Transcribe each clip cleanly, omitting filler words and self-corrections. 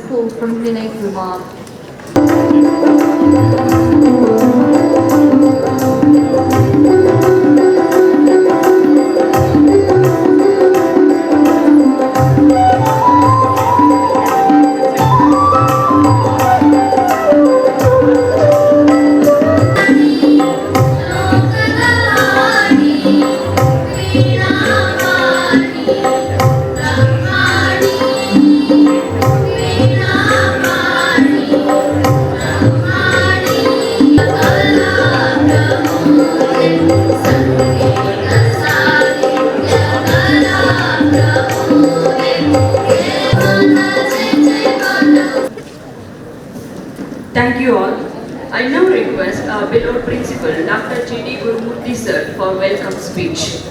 School from Vinay Kumar. Thank you all. I now request our beloved principal, Dr. G.D. Gurumurthy sir, for welcome speech.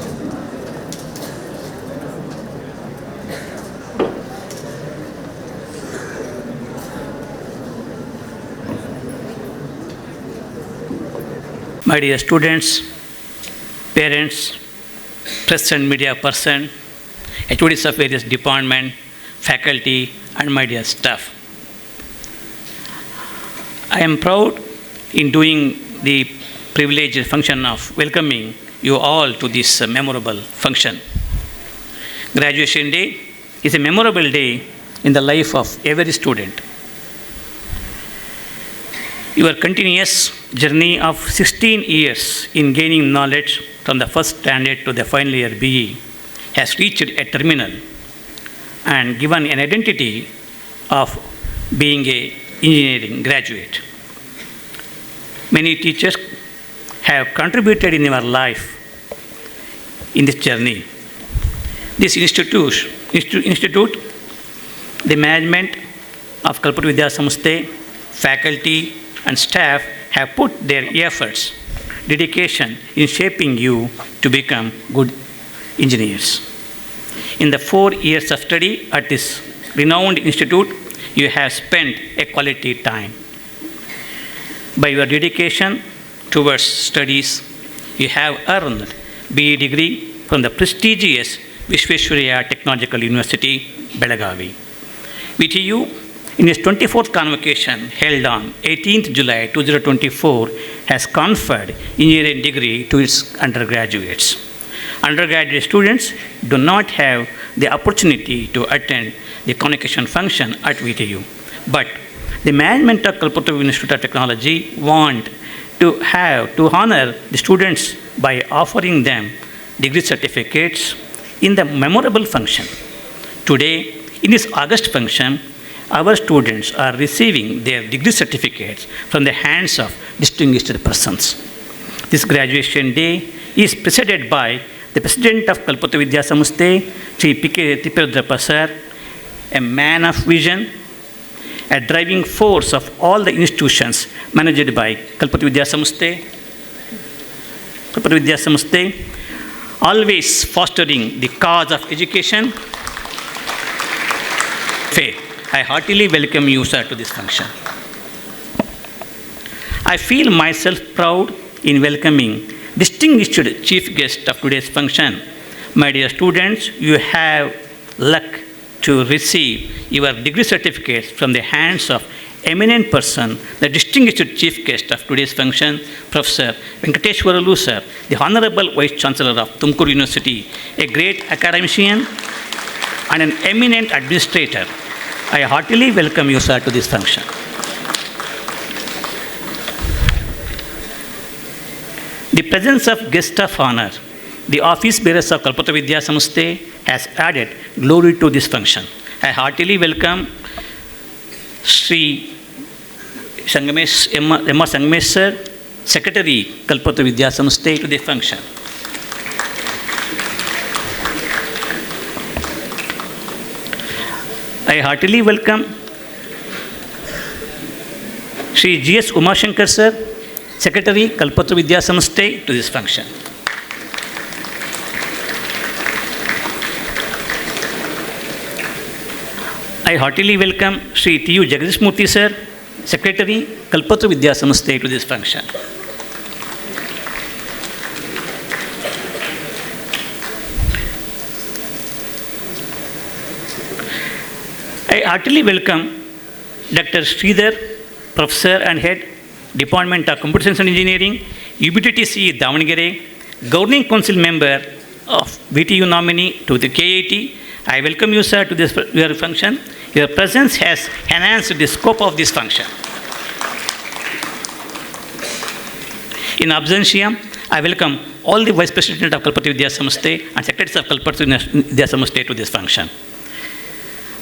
My dear students, parents, press and media person, HODs of various department, faculty, and my dear staff. I am proud in doing the privileged function of welcoming you all to this memorable function. Graduation day is a memorable day in the life of every student. Your continuous journey of 16 years in gaining knowledge from the first standard to the final year BE has reached a terminal and given an identity of being an engineering graduate. Many teachers have contributed in your life in this journey. This institute, the management of Kalpataru Vidya Samstha, faculty and staff have put their efforts, dedication in shaping you to become good engineers. In the 4 years of study at this renowned institute, you have spent a quality time. By your dedication towards studies, you have earned BE degree from the prestigious Visvesvaraya Technological University, Belagavi. VTU, in its 24th convocation held on 18th July 2024, has conferred engineering degree to its undergraduates. Undergraduate students do not have the opportunity to attend the convocation function at VTU, but the management of Kalpataru Institute of Technology want to honor the students by offering them degree certificates in the memorable function. Today, in this August function, our students are receiving their degree certificates from the hands of distinguished persons. This graduation day is presided by the President of Kalpataru Vidya Samstha, Sri P.K. Tipirudrappa sir, a man of vision, a driving force of all the institutions managed by Kalpataru Vidya Samstha, always fostering the cause of education. Faith. I heartily welcome you, sir, to this function. I feel myself proud in welcoming distinguished chief guest of today's function. My dear students, you have luck to receive your degree certificates from the hands of eminent person, the distinguished chief guest of today's function, Professor Venkateshwaralu sir, the Honorable Vice Chancellor of Tumkur University, a great academician and an eminent administrator. I heartily welcome you, sir, to this function. The presence of guest of honor, the office bearers of Kalpataru Vidya Samstha, has added glory to this function. I heartily welcome Sri Sangamesh, Emma Sangamesh sir, Secretary Kalpataru Vidya Samstha, to this function. I heartily welcome Sri G.S. Umashankar sir, Secretary Kalpataru Vidya Samstha, to this function. I heartily welcome Sri T.U. Jagadishmurthy sir, Secretary Kalpataru Vidya Samstha, to this function. I heartily welcome Dr. Sridhar, Professor and Head, Department of Computer Science and Engineering, UBTTC Davangere, Governing Council Member of VTU nominee to the KIT. I welcome you, sir, to this your function. Your presence has enhanced the scope of this function. In absentia, I welcome all the Vice President of Kalpataru Vidya Samastha and Secretaries of Kalpataru Vidya Samastha to this function.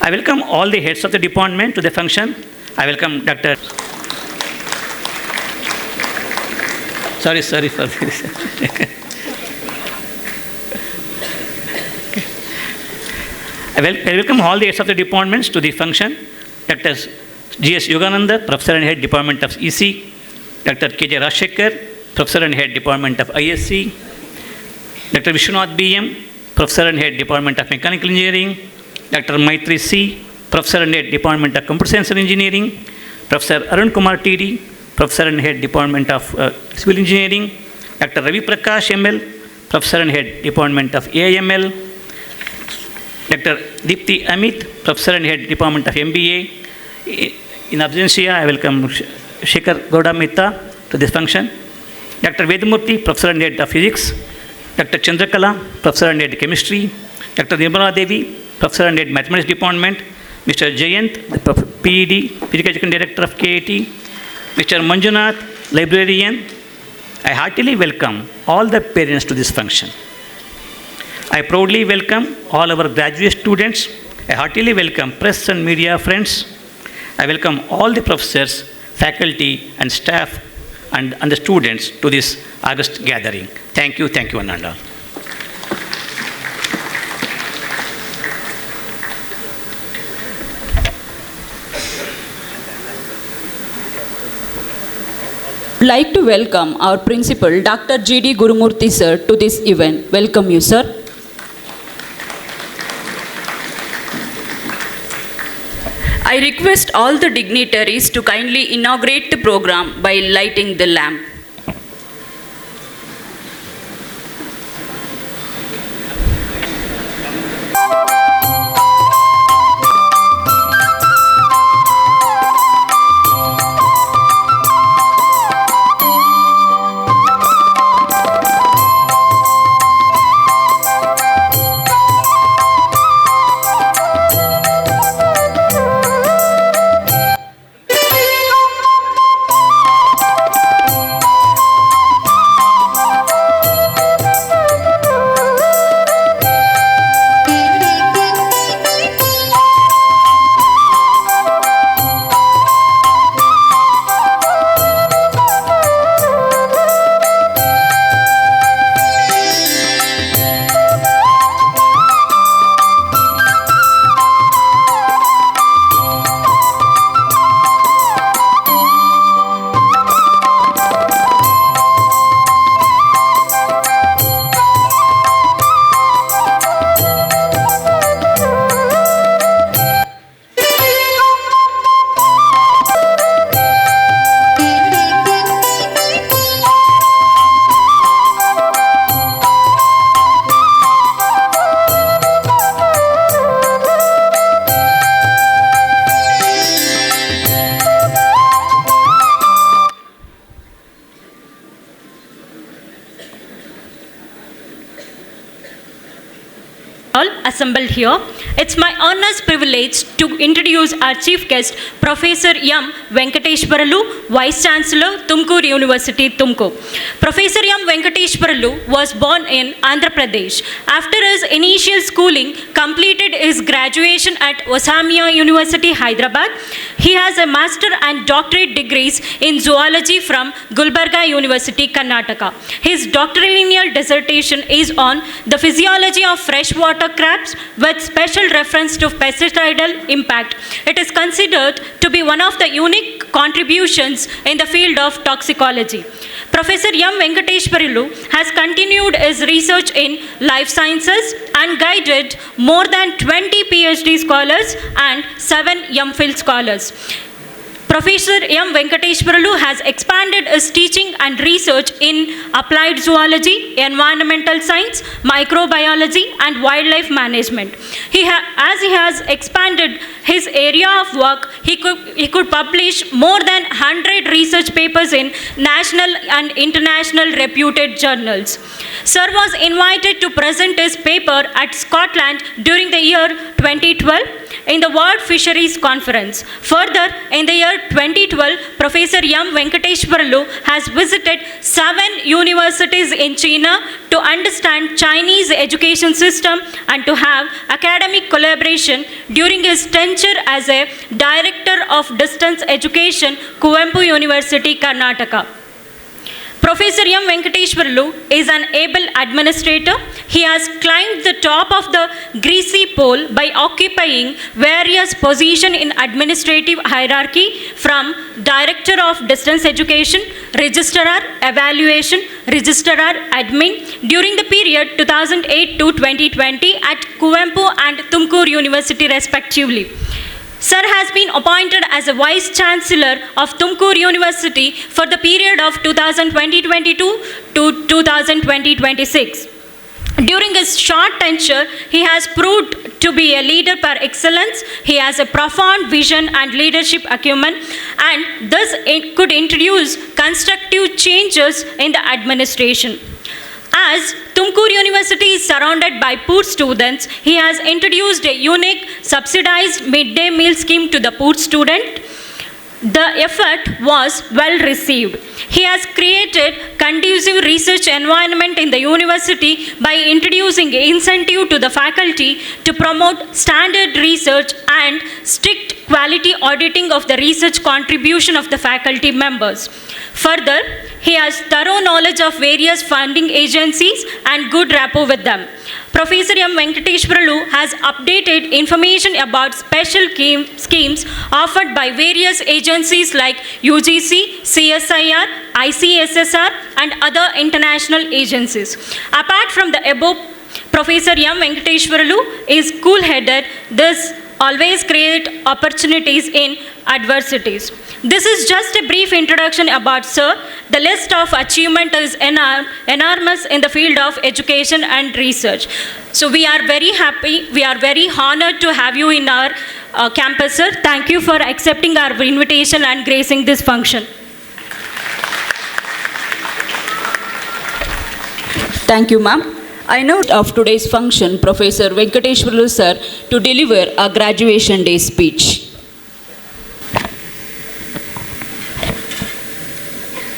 I welcome all the heads of the department to the function. I welcome Dr. Sorry for this. I welcome all the heads of the departments to the function. Dr. G.S. Yogananda, Professor and Head, Department of EC. Dr. K.J. Rajshekhar, Professor and Head, Department of ISC. Dr. Vishwanath B.M., Professor and Head, Department of Mechanical Engineering. Dr. Maitri C., Professor and Head, Department of Computer Science and Engineering. Professor Arun Kumar T.D., Professor and Head, Department of Civil Engineering. Dr. Ravi Prakash M.L., Professor and Head, Department of AIML. Dr. Deepthi Amit, Professor and Head, Department of MBA. In absentia, I welcome Shekhar Gowda Mehta to this function. Dr. Vedamurthy, Professor and Head of Physics. Dr. Chandrakala, Professor and Head Chemistry. Dr. Nirmala Devi, Professor and Head Mathematics Department. Mr. Jayant, the PED, Physical Education Director of KIT. Mr. Manjunath, Librarian. I heartily welcome all the parents to this function. I proudly welcome all our graduate students. I heartily welcome press and media friends. I welcome all the professors, faculty and staff and the students to this August gathering. Thank you, one and all. Like to welcome our principal, Dr. G.D. Gurumurthy sir, to this event. Welcome you, sir. I request all the dignitaries to kindly inaugurate the program by lighting the lamp. All assembled here, it's my honest privilege to introduce our chief guest, Professor M. Venkateshwaralu, Vice Chancellor, Tumkur University, Tumkur. Professor M. Venkateshwaralu was born in Andhra Pradesh. After his initial schooling, completed his graduation at Osmia University, Hyderabad. He has a master and doctorate degrees in zoology from Gulbarga University, Karnataka. His doctoral dissertation is on the physiology of freshwater crabs with special reference to pesticidal impact. It is considered to be one of the unique contributions in the field of toxicology. Professor M. Venkateshwaralu has continued his research in life sciences and guided more than 20 PhD scholars and 7 MPhil scholars. Professor M. Venkateshwaralu has expanded his teaching and research in applied zoology, environmental science, microbiology, and wildlife management. As he has expanded his area of work, he could publish more than 100 research papers in national and international reputed journals. Sir was invited to present his paper at Scotland during the year 2012 in the World Fisheries Conference. Further, in the year 2012, Professor M. Venkateshwaralu has visited 7 universities in China to understand Chinese education system and to have academic collaboration during his tenure as a Director of Distance Education, Kuvempu University, Karnataka. Professor M. Venkateshwaralu is an able administrator. He has climbed the top of the greasy pole by occupying various positions in administrative hierarchy, from Director of Distance Education, Registrar, Evaluation, Registrar, Admin during the period 2008 to 2020 at Kuvempu and Tumkur University respectively. Sir has been appointed as a Vice Chancellor of Tumkur University for the period of 2022 to 2026. During his short tenure, he has proved to be a leader par excellence. He has a profound vision and leadership acumen, and thus could introduce constructive changes in the administration. As Tumkur University is surrounded by poor students, he has introduced a unique subsidized midday meal scheme to the poor student. The effort was well received. He has created conducive research environment in the university by introducing incentive to the faculty to promote standard research and strict quality auditing of the research contribution of the faculty members. Further, he has thorough knowledge of various funding agencies and good rapport with them. Professor M. Venkateshwaralu has updated information about special schemes offered by various agencies like UGC, CSIR, ICSSR, and other international agencies. Apart from the above, Professor M. Venkateshwaralu is cool-headed, thus always create opportunities in adversities. This is just a brief introduction about Sir. The list of achievement is enormous in the field of education and research. So we are very happy, we are very honored to have you in our campus, Sir. Thank you for accepting our invitation and gracing this function. Thank you, ma'am. I know of today's function, Professor Venkateshwaralu sir, to deliver a graduation day speech.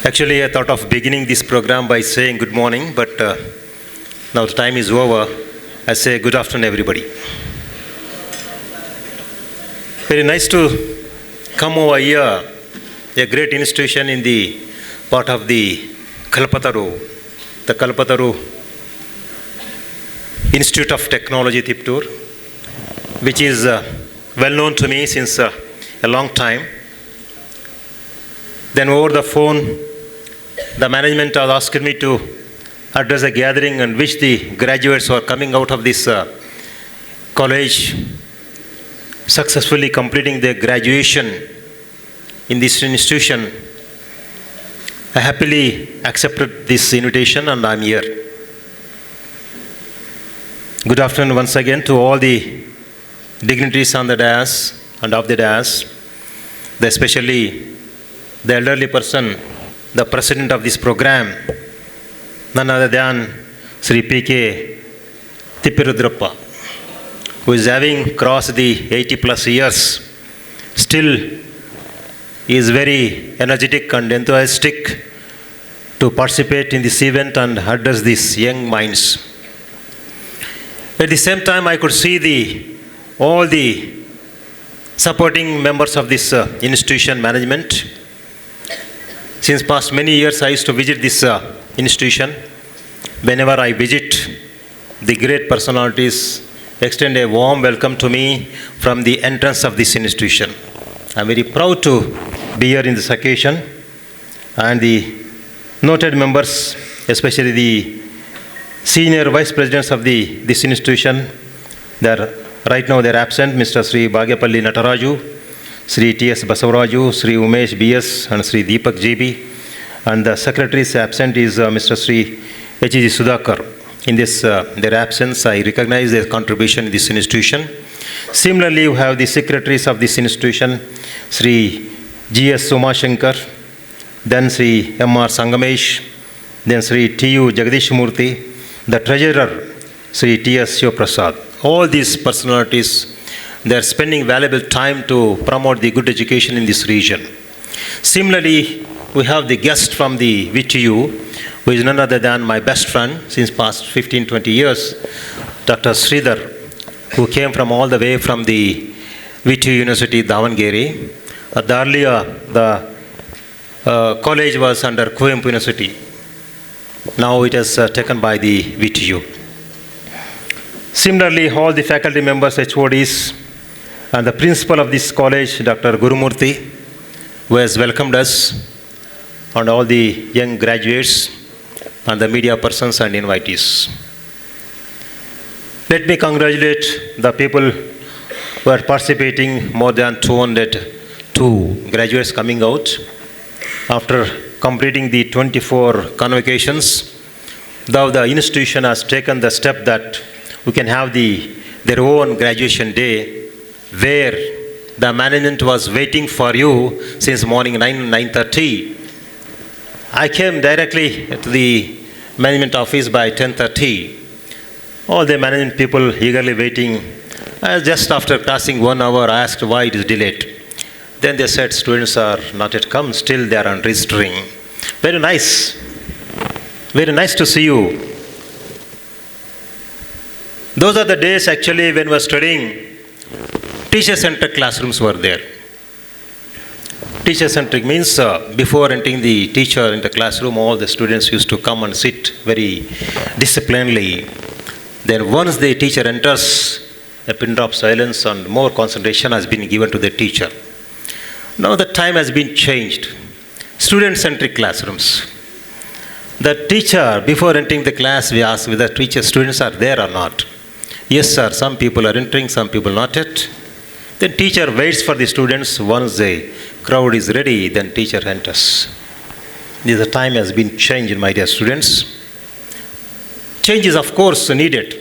Actually, I thought of beginning this program by saying good morning, but now the time is over. I say good afternoon, everybody. Very nice to come over here, a great institution in the part of the Kalpataru, the Kalpataru Institute of Technology, Tiptur, which is well known to me since a long time. Then over the phone, the management has asked me to address a gathering in which the graduates who are coming out of this college, successfully completing their graduation in this institution. I happily accepted this invitation and I'm here. Good afternoon once again to all the dignitaries on the dais and off the dais, especially the elderly person, the president of this program, none other than Sri P.K. Tippirudrappa, who is having crossed the 80 plus years, still is very energetic and enthusiastic to participate in this event and address these young minds. At the same time, I could see all the supporting members of this institution management. Since past many years, I used to visit this institution. Whenever I visit, the great personalities extend a warm welcome to me from the entrance of this institution. I'm very proud to be here in this occasion, and the noted members, especially the senior vice presidents of this institution, right now they're absent, Mr. Sri Bhagyapalli Nataraju, Sri T.S. Basavaraju, Sri Umesh B.S. and Sri Deepak J.B. And the secretaries absent is Mr. Sri H.G. Sudhakar. In this, their absence, I recognize their contribution in this institution. Similarly, we have the secretaries of this institution, Sri G.S. Umashankar, then Sri M.R. Sangamesh, then Sri T.U. Jagadish Murthy, the treasurer, Sri T.S. Shivaprasad. All these personalities, they are spending valuable time to promote the good education in this region. Similarly, we have the guest from the VTU, who is none other than my best friend since past 15-20 years, Dr. Sridhar, who came from all the way from the VTU University, Davangere. Earlier, the college was under Kuvempu University. Now it is taken by the VTU. Similarly, all the faculty members, HODs, and the principal of this college, Dr. Gurumurthy, who has welcomed us, and all the young graduates, and the media persons and invitees. Let me congratulate the people who are participating, more than 202 graduates coming out. After completing the 24 convocations, though the institution has taken the step that we can have their own graduation day, where the management was waiting for you since morning 9:30. I came directly to the management office by 10:30. All the management people eagerly waiting. Just after crossing 1 hour, I asked why it is delayed. Then they said students are not yet come, still they are on registering. Very nice. Very nice to see you. Those are the days actually when we were studying, teacher-centric classrooms were there. Teacher-centric means before entering the teacher in the classroom, all the students used to come and sit very disciplinedly. Then once the teacher enters, a pin drop silence and more concentration has been given to the teacher. Now the time has been changed. Student-centric classrooms. The teacher, before entering the class, we ask whether students are there or not. Yes, sir, some people are entering, some people not yet. Then teacher waits for the students. Once the crowd is ready, then teacher enters. The time has been changed, my dear students. Change is, of course, needed.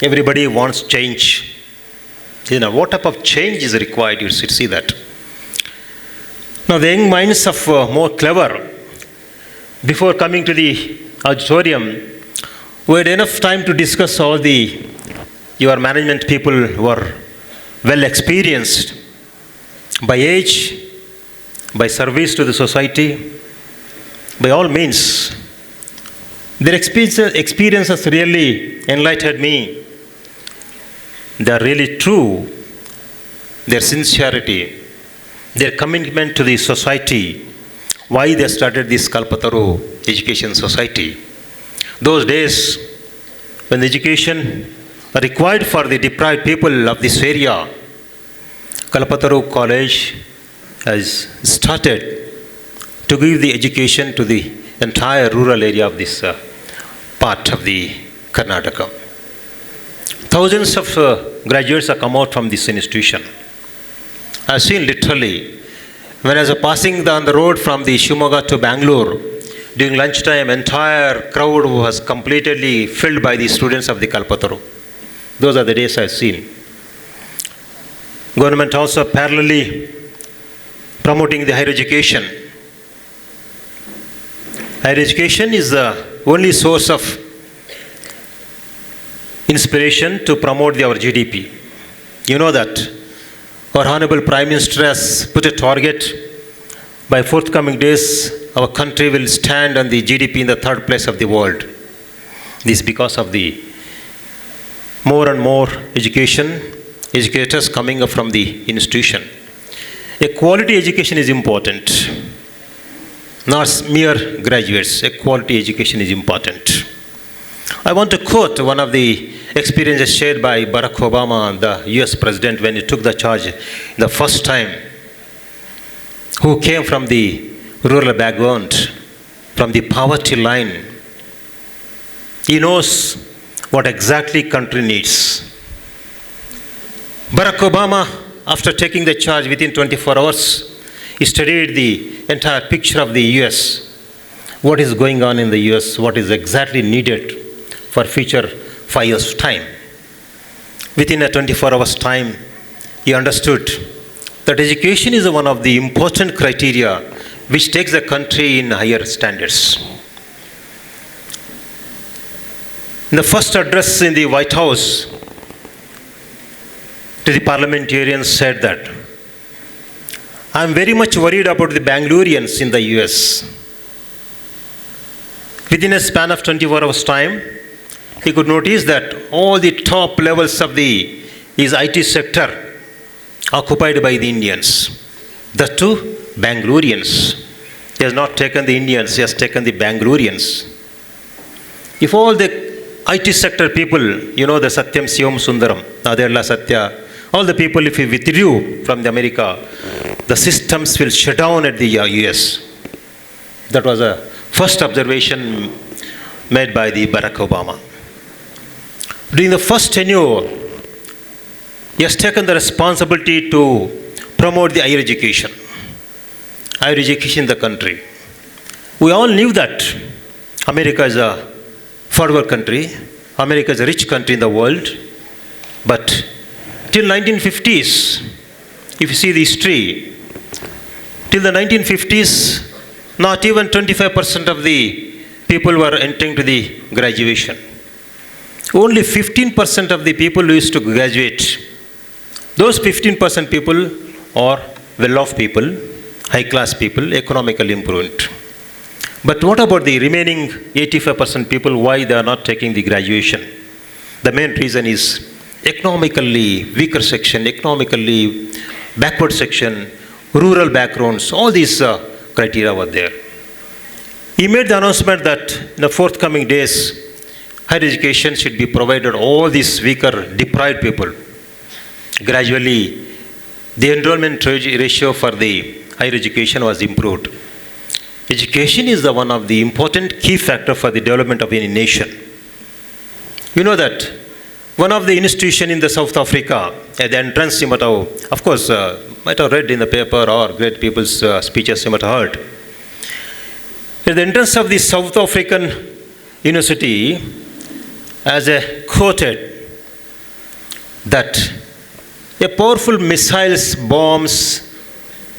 Everybody wants change. What type of change is required? You should see that. Now, the young minds of more clever, before coming to the auditorium, we had enough time to discuss all your management people who are well experienced by age, by service to the society, by all means. Their experiences really enlightened me. They are really true. Their sincerity, their commitment to the society, why they started this Kalpataru Education Society. Those days when education required for the deprived people of this area, Kalpataru College has started to give the education to the entire rural area of this part of the Karnataka. Thousands of graduates have come out from this institution. I have seen literally, when I was passing on the road from the Shimoga to Bangalore, during lunchtime, entire crowd was completely filled by the students of the Kalpataru. Those are the days I have seen. Government also parallelly promoting the higher education. Higher education is the only source of inspiration to promote our GDP. You know that our Honorable Prime Minister has put a target. By forthcoming days, our country will stand on the GDP in the 3rd place of the world. This is because of the more and more educators coming up from the institution. A quality education is important. Not mere graduates. A quality education is important. I want to quote one of the experiences shared by Barack Obama, the US President, when he took the charge the first time, who came from the rural background, from the poverty line. He knows what exactly country needs. Barack Obama after taking the charge within 24 hours, he studied the entire picture of the US. What is going on in the US? What is exactly needed for future 5 years' time? Within a 24 hours time, he understood that education is one of the important criteria which takes the country in higher standards. In the first address in the White House to the parliamentarians said that, I am very much worried about the Bangaloreans in the US. Within a span of 24 hours time, he could notice that all the top levels of his IT sector occupied by the Indians. The two Bangaloreans. He has not taken the Indians, he has taken the Bangaloreans. If all the IT sector people, the Satyam Shivam Sundaram, Naderla Satya, all the people, if we withdrew from the America, the systems will shut down at the US. That was a first observation made by the Barack Obama. During the first tenure, he has taken the responsibility to promote the higher education in the country. We all knew that America is a forward country, America is a rich country in the world, but till 1950s, if you see the history, till the 1950s, not even 25% of the people were entering to the graduation. Only 15% of the people who used to graduate. Those 15% people are well-off people, high-class people, economically improved. But what about the remaining 85% people, why they are not taking the graduation? The main reason is economically weaker section, economically backward section, rural backgrounds, all these criteria were there. He made the announcement that in the forthcoming days, higher education should be provided all these weaker, deprived people. Gradually, the enrollment ratio for the higher education was improved. Education is one of the important key factor for the development of any nation. You know that one of the institutions in the South Africa, at the entrance, you might have, of course, might have read in the paper or great people's speeches you might have heard. At the entrance of the South African University, as a quoted that a powerful missiles, bombs,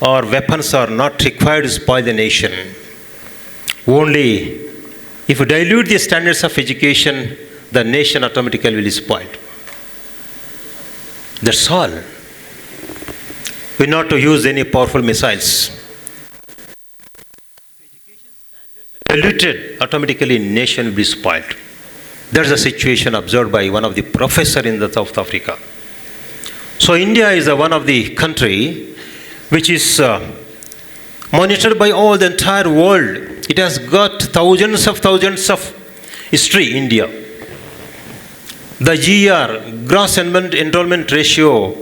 or weapons are not required to spoil the nation. Only if you dilute the standards of education, the nation automatically will be spoiled. That's all. We're not to use any powerful missiles. If education standards are diluted, automatically nation will be spoiled. That's the situation observed by one of the professors in the South Africa. So India is one of the country which is monitored by all the entire world. It has got thousands of history, India. The GER, gross enrollment ratio,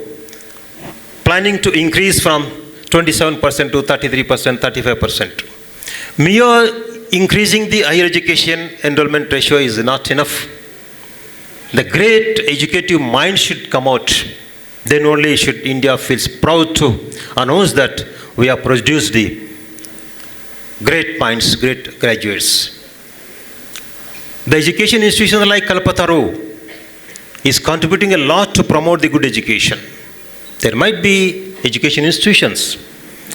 planning to increase from 27% to 33%, 35%. Mere increasing the higher education enrollment ratio is not enough. The great educative mind should come out. Then only should India feels proud to announce that we have produced the great minds, great graduates. The education institutions like Kalpataru is contributing a lot to promote the good education. There might be education institutions,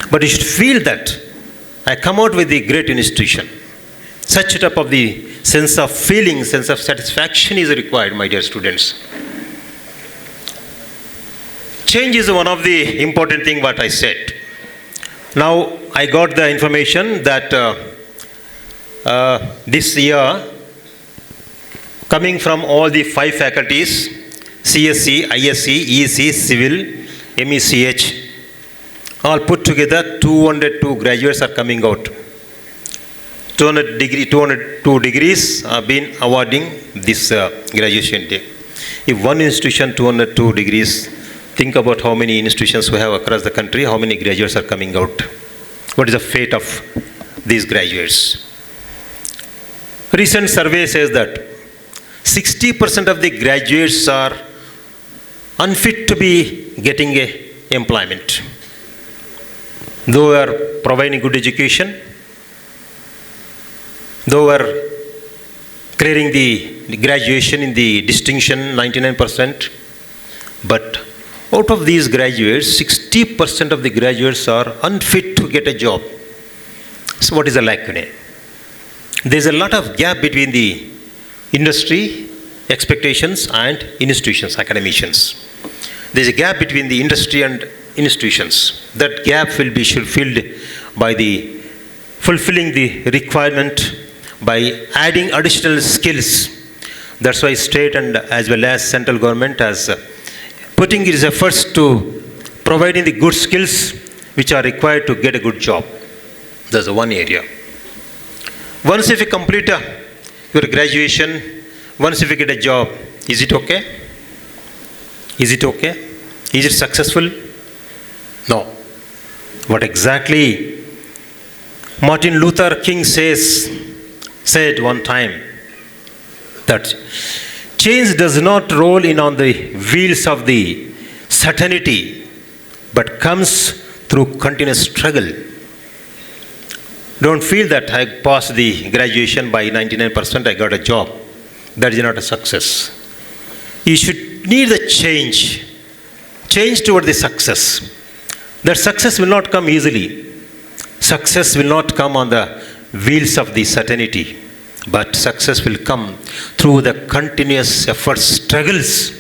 but you should feel that I come out with the great institution. Such type of the sense of feeling, sense of satisfaction is required, my dear students. Change is one of the important thing what I said. Now I got the information that this year, coming from all the 5 faculties, CSE, ISE, EC, Civil, MECH, all put together 202 graduates are coming out. 202 degrees have been awarding this graduation day. If one institution 202 degrees, think about how many institutions we have across the country, how many graduates are coming out. What is the fate of these graduates? Recent survey says that 60% of the graduates are unfit to be getting a employment. Though we are providing good education, though we are clearing the graduation in the distinction 99%, but out of these graduates, 60% of the graduates are unfit to get a job. So what is the lacuna? There is a lot of gap between the industry expectations and institutions, academicians. There is a gap between the industry and institutions. That gap will be fulfilled by the fulfilling the requirement by adding additional skills. That's why state and as well as central government has putting its efforts to providing the good skills which are required to get a good job. That's one area. Once if you complete your graduation, once if you get a job, is it okay? Is it okay? Is it successful? No. What exactly Martin Luther King said one time, that change does not roll in on the wheels of the certainty, but comes through continuous struggle. Don't feel that I passed the graduation by 99%, I got a job. That is not a success. You should need the change toward the success. That success will not come easily. Success will not come on the wheels of the certainty, but success will come through the continuous efforts, struggles.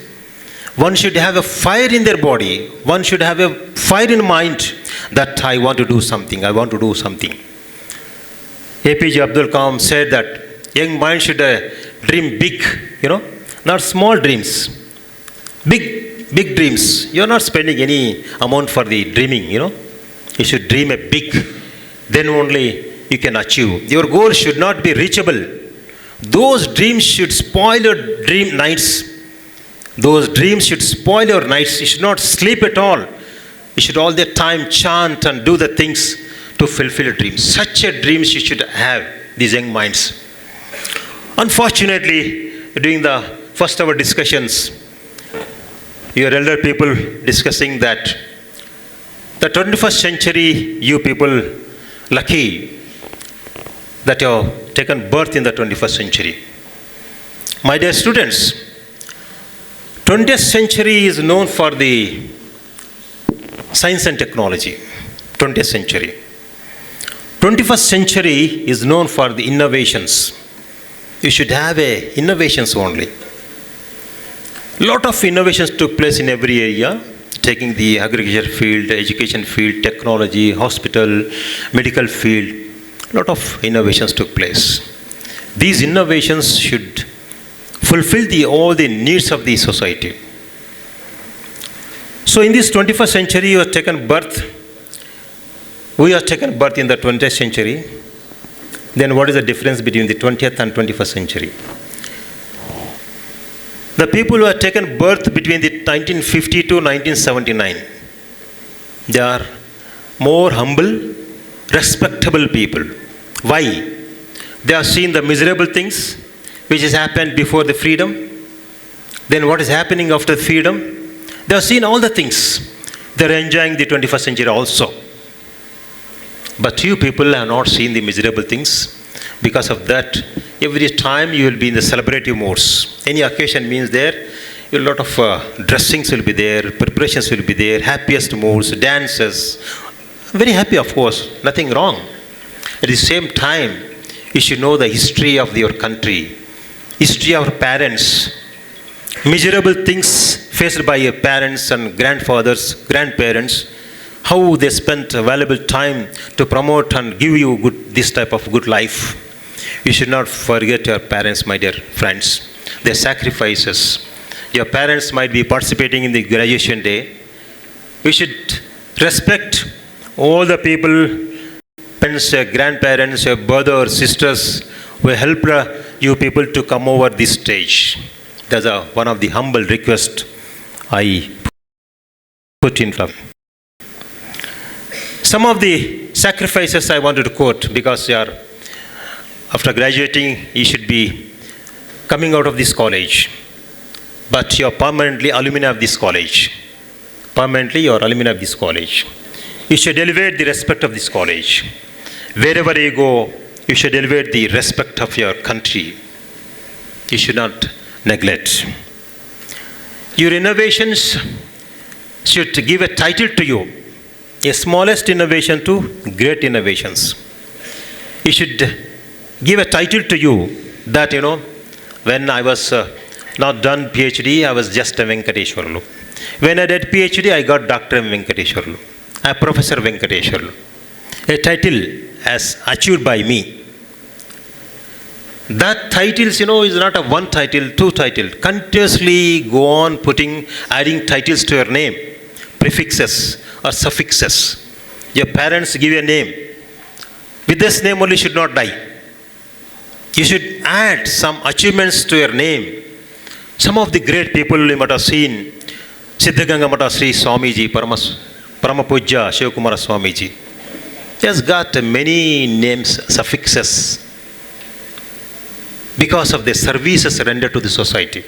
One should have a fire in their body. One should have a fire in mind that I want to do something. I want to do something. APJ Abdul Kalam said that young mind should dream big, not small dreams. Big dreams. You're not spending any amount for the dreaming, You should dream a big. Then only you can achieve. Your goal should not be reachable. Those dreams should spoil your dream nights. Those dreams should spoil your nights. You should not sleep at all. You should all the time chant and do the things to fulfill your dreams. Such a dreams you should have, these young minds. Unfortunately, during the first hour discussions, your elder people discussing that the 21st century, you people lucky that you have taken birth in the 21st century. My dear students, 20th century is known for the science and technology. 20th century. 21st century is known for the innovations. You should have innovations only. Lot of innovations took place in every area, taking the agriculture field, education field, technology, hospital, medical field. Lot of innovations took place. These innovations should fulfill all the needs of the society. So in this 21st century, you have taken birth. We have taken birth in the 20th century. Then what is the difference between the 20th and 21st century? The people who have taken birth between the 1950 to 1979, they are more humble, respectable people. Why? They have seen the miserable things which has happened before the freedom. Then what is happening after freedom? They have seen all the things. They are enjoying the 21st century also. But you people have not seen the miserable things. Because of that, every time you will be in the celebrative modes. Any occasion means there, a lot of dressings will be there, preparations will be there, happiest moods, dances. Very happy, of course, nothing wrong. At the same time, you should know the history of your country, history of our parents, miserable things faced by your parents and grandfathers, grandparents, how they spent valuable time to promote and give you this type of good life. You should not forget your parents, my dear friends, their sacrifices. Your parents might be participating in the graduation day. You should respect all the people, parents, your grandparents, your brother or sisters who helped you people to come over this stage. That's one of the humble requests I put in front. Some of the sacrifices I wanted to quote because after graduating, you should be coming out of this college, but you are permanently alumni of this college. permanently, you are alumni of this college. You should elevate the respect of this college. Wherever you go, you should elevate the respect of your country. You should not neglect. Your innovations should give a title to you, a smallest innovation to great innovations. You should give a title to you that, when I was not done PhD, I was just a Venkateshwarlu. When I did PhD, I got Dr. M. Venkateshwarlu. I am Professor Venkateshwarlu. A title as achieved by me. That titles, is not a one title, two title. Continuously go on adding titles to your name, prefixes or suffixes. Your parents give you a name. With this name only should not die. You should add some achievements to your name. Some of the great people you might have seen, Siddhaganga Mata Sri Swamiji, Paramapujya Shivakumara Swamiji. He has got many names, suffixes, because of the services rendered to the society.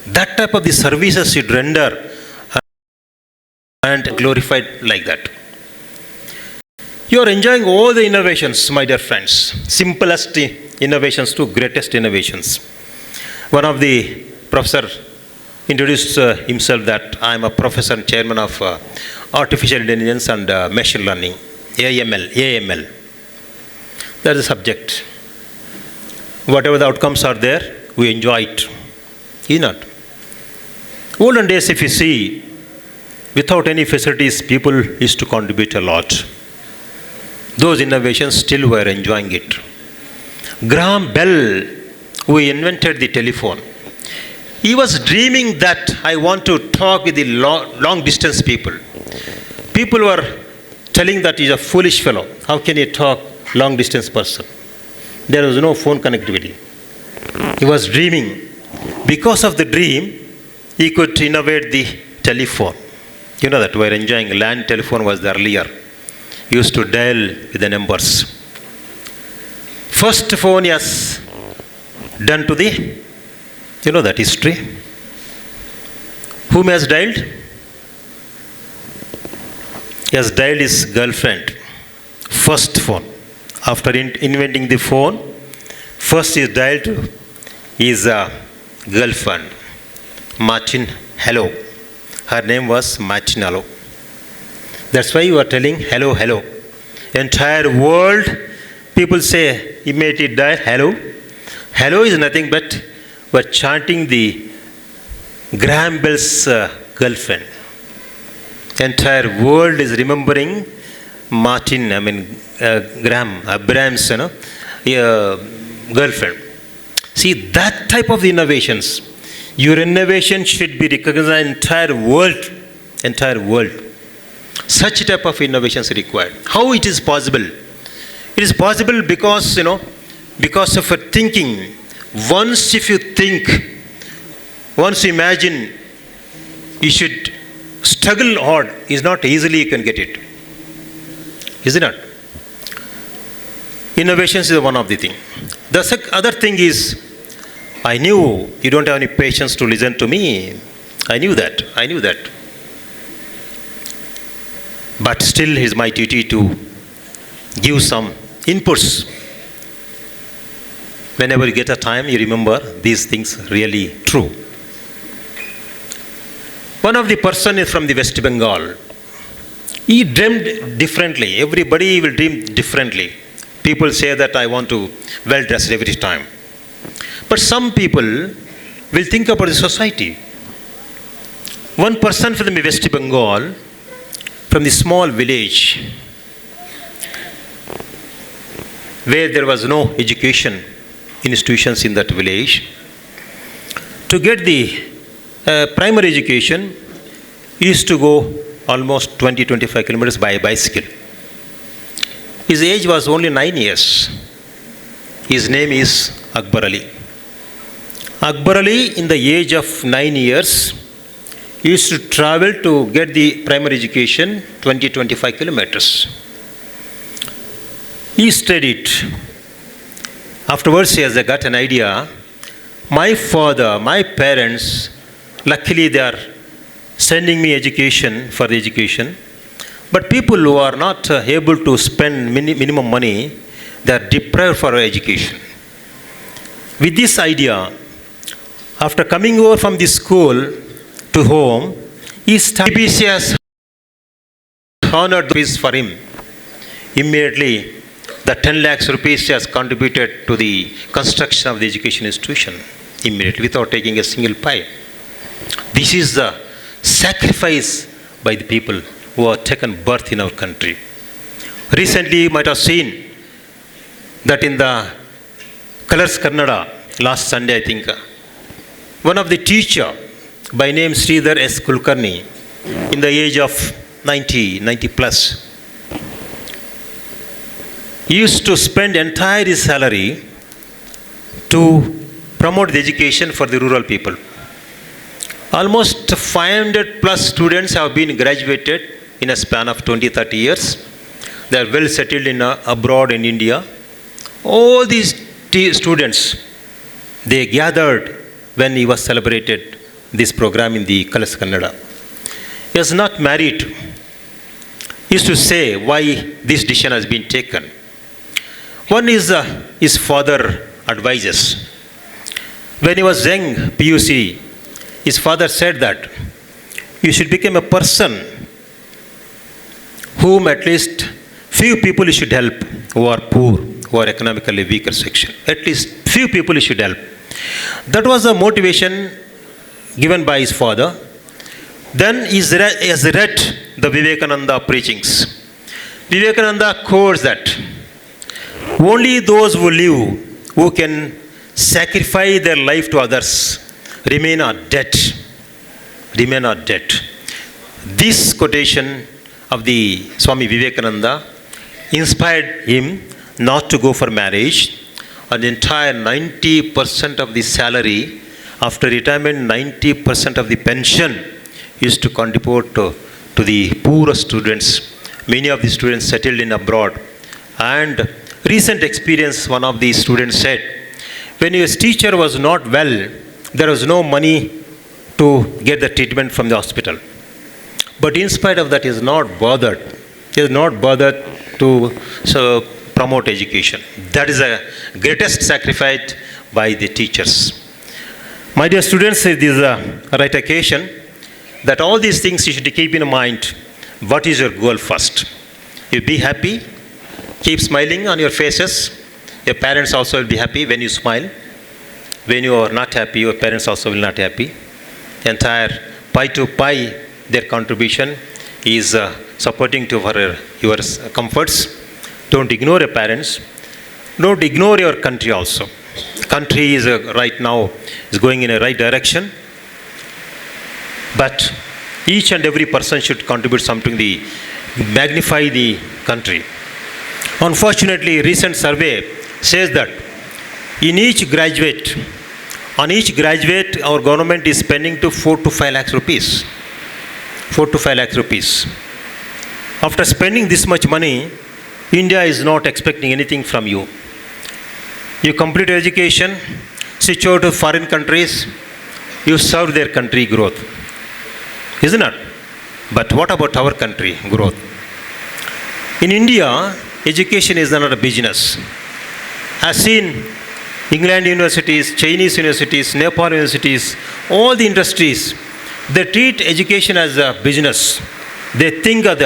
That type of the services should render and glorified like that. You are enjoying all the innovations, my dear friends. Simplest innovations to greatest innovations. One of the professor introduced himself that I am a professor and chairman of artificial intelligence and machine learning, AML. That is the subject. Whatever the outcomes are there, we enjoy it. Is not. Olden days, if you see, without any facilities, people used to contribute a lot. Those innovations still were enjoying it. Graham Bell, who invented the telephone, he was dreaming that I want to talk with the long distance people. People were telling that he's a foolish fellow. How can he talk long distance person? There was no phone connectivity. He was dreaming. Because of the dream, he could innovate the telephone. You know that we were enjoying land telephone was the earlier. Used to dial with the numbers. First phone is done to the, that history. Whom has dialed? He has dialed his girlfriend. First phone. After inventing the phone, first he dialed to his girlfriend, Martin Hello. Her name was Martin Hello. That's why you are telling hello, hello. Entire world, people say, immediately dial hello. Hello is nothing but we're chanting the Graham Bell's girlfriend. Entire world is remembering Abraham's girlfriend. See, that type of innovations, your innovation should be recognized in entire world. Such type of innovations required. How it is possible? It is possible because, because of a thinking. Once if you think, once you imagine, you should struggle hard. It's not easily you can get it. Is it not? Innovations is one of the thing. The other thing is, I knew you don't have any patience to listen to me. I knew that. But still, it is my duty to give some inputs. Whenever you get a time, you remember these things really true. One of the person is from the West Bengal. He dreamed differently. Everybody will dream differently. People say that I want to well dressed every time. But some people will think about the society. One person from the West Bengal, from the small village, where there was no education institutions in that village, to get the primary education, he used to go almost 20-25 kilometers by bicycle. His age was only 9 years. His name is Akbar Ali. Akbar Ali, in the age of 9 years, used to travel to get the primary education 20-25 kilometers. He studied. Afterwards, he has got an idea. My father, my parents, luckily they are sending me education for the education. But people who are not able to spend minimum money, they are deprived for education. With this idea, after coming over from the school to home, he started BBC has honored rupees for him. Immediately, the 10 lakhs rupees he has contributed to the construction of the education institution, immediately, without taking a single pie. This is the sacrifice by the people who have taken birth in our country. Recently, you might have seen that in the Colors Kannada, last Sunday, I think, one of the teacher by name Sridhar S. Kulkarni, in the age of 90 plus, used to spend entire his salary to promote the education for the rural people. Almost 500 plus students have been graduated in a span of 20-30 years. They are well settled in abroad in India. All these students, they gathered when he was celebrated this program in the Colors Kannada. He was not married. He used to say why this decision has been taken. One is his father advises. When he was young, PUC, his father said that you should become a person whom at least few people you should help who are poor, who are economically weaker section. At least few people you should help. That was the motivation given by his father. Then he has read the Vivekananda preachings. Vivekananda quotes that only those who live, who can sacrifice their life to others, remain are dead. Remain are dead. This quotation of the Swami Vivekananda inspired him not to go for marriage. An entire 90% of the salary, after retirement, 90% of the pension used to contribute to the poor students. Many of the students settled in abroad. And recent experience, one of the students said, when his teacher was not well, there was no money to get the treatment from the hospital. But in spite of that, he is not bothered. He is not bothered to promote education. That is the greatest sacrifice by the teachers. My dear students, this is the right occasion that all these things you should keep in mind. What is your goal first? You be happy, keep smiling on your faces. Your parents also will be happy when you smile. When you are not happy, your parents also will not be happy. Entire pie to pie, their contribution is supporting to your comforts. Don't ignore your parents. Don't ignore your country also. Country is right now is going in a right direction. But each and every person should contribute something to magnify the country. Unfortunately, recent survey says that on each graduate, our government is spending to 4 to 5 lakhs rupees. 4 to 5 lakhs rupees. After spending this much money, India is not expecting anything from you. You complete your education, switch out to foreign countries, you serve their country growth. Isn't it? But what about our country growth? In India, education is not a business. I've seen England universities, Chinese universities, Nepal universities, all the industries, they treat education as a business. They think of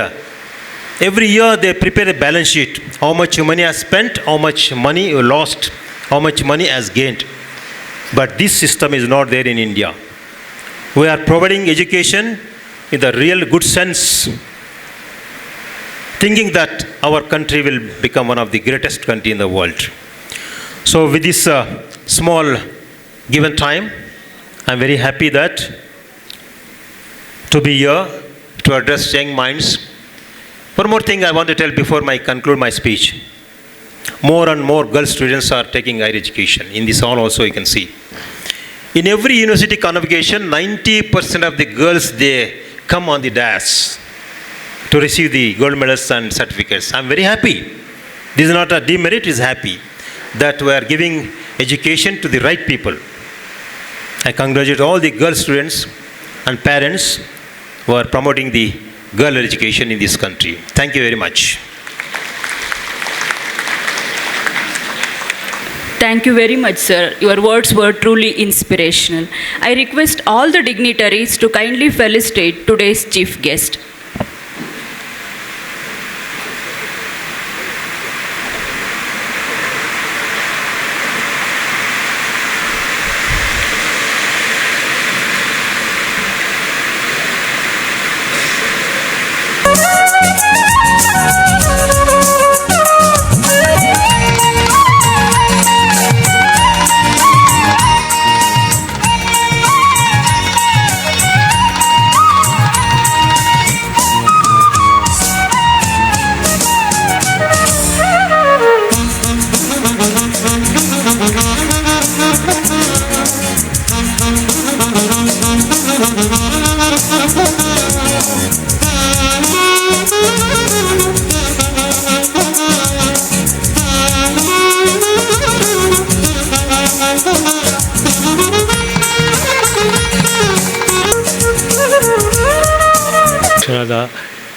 every year they prepare a balance sheet. How much money has spent, how much money you lost, how much money has gained. But this system is not there in India. We are providing education in the real good sense, thinking that our country will become one of the greatest country in the world. So with this small given time, I'm very happy that to be here to address young minds. One more thing I want to tell before I conclude my speech. More and more girl students are taking higher education. In this hall also you can see. In every university convocation, 90% of the girls, they come on the dais to receive the gold medals and certificates. I'm very happy. This is not a demerit, it is happy that we are giving education to the right people. I congratulate all the girl students and parents who are promoting the girl education in this country. Thank you very much. Thank you very much, sir. Your words were truly inspirational. I request all the dignitaries to kindly felicitate today's chief guest.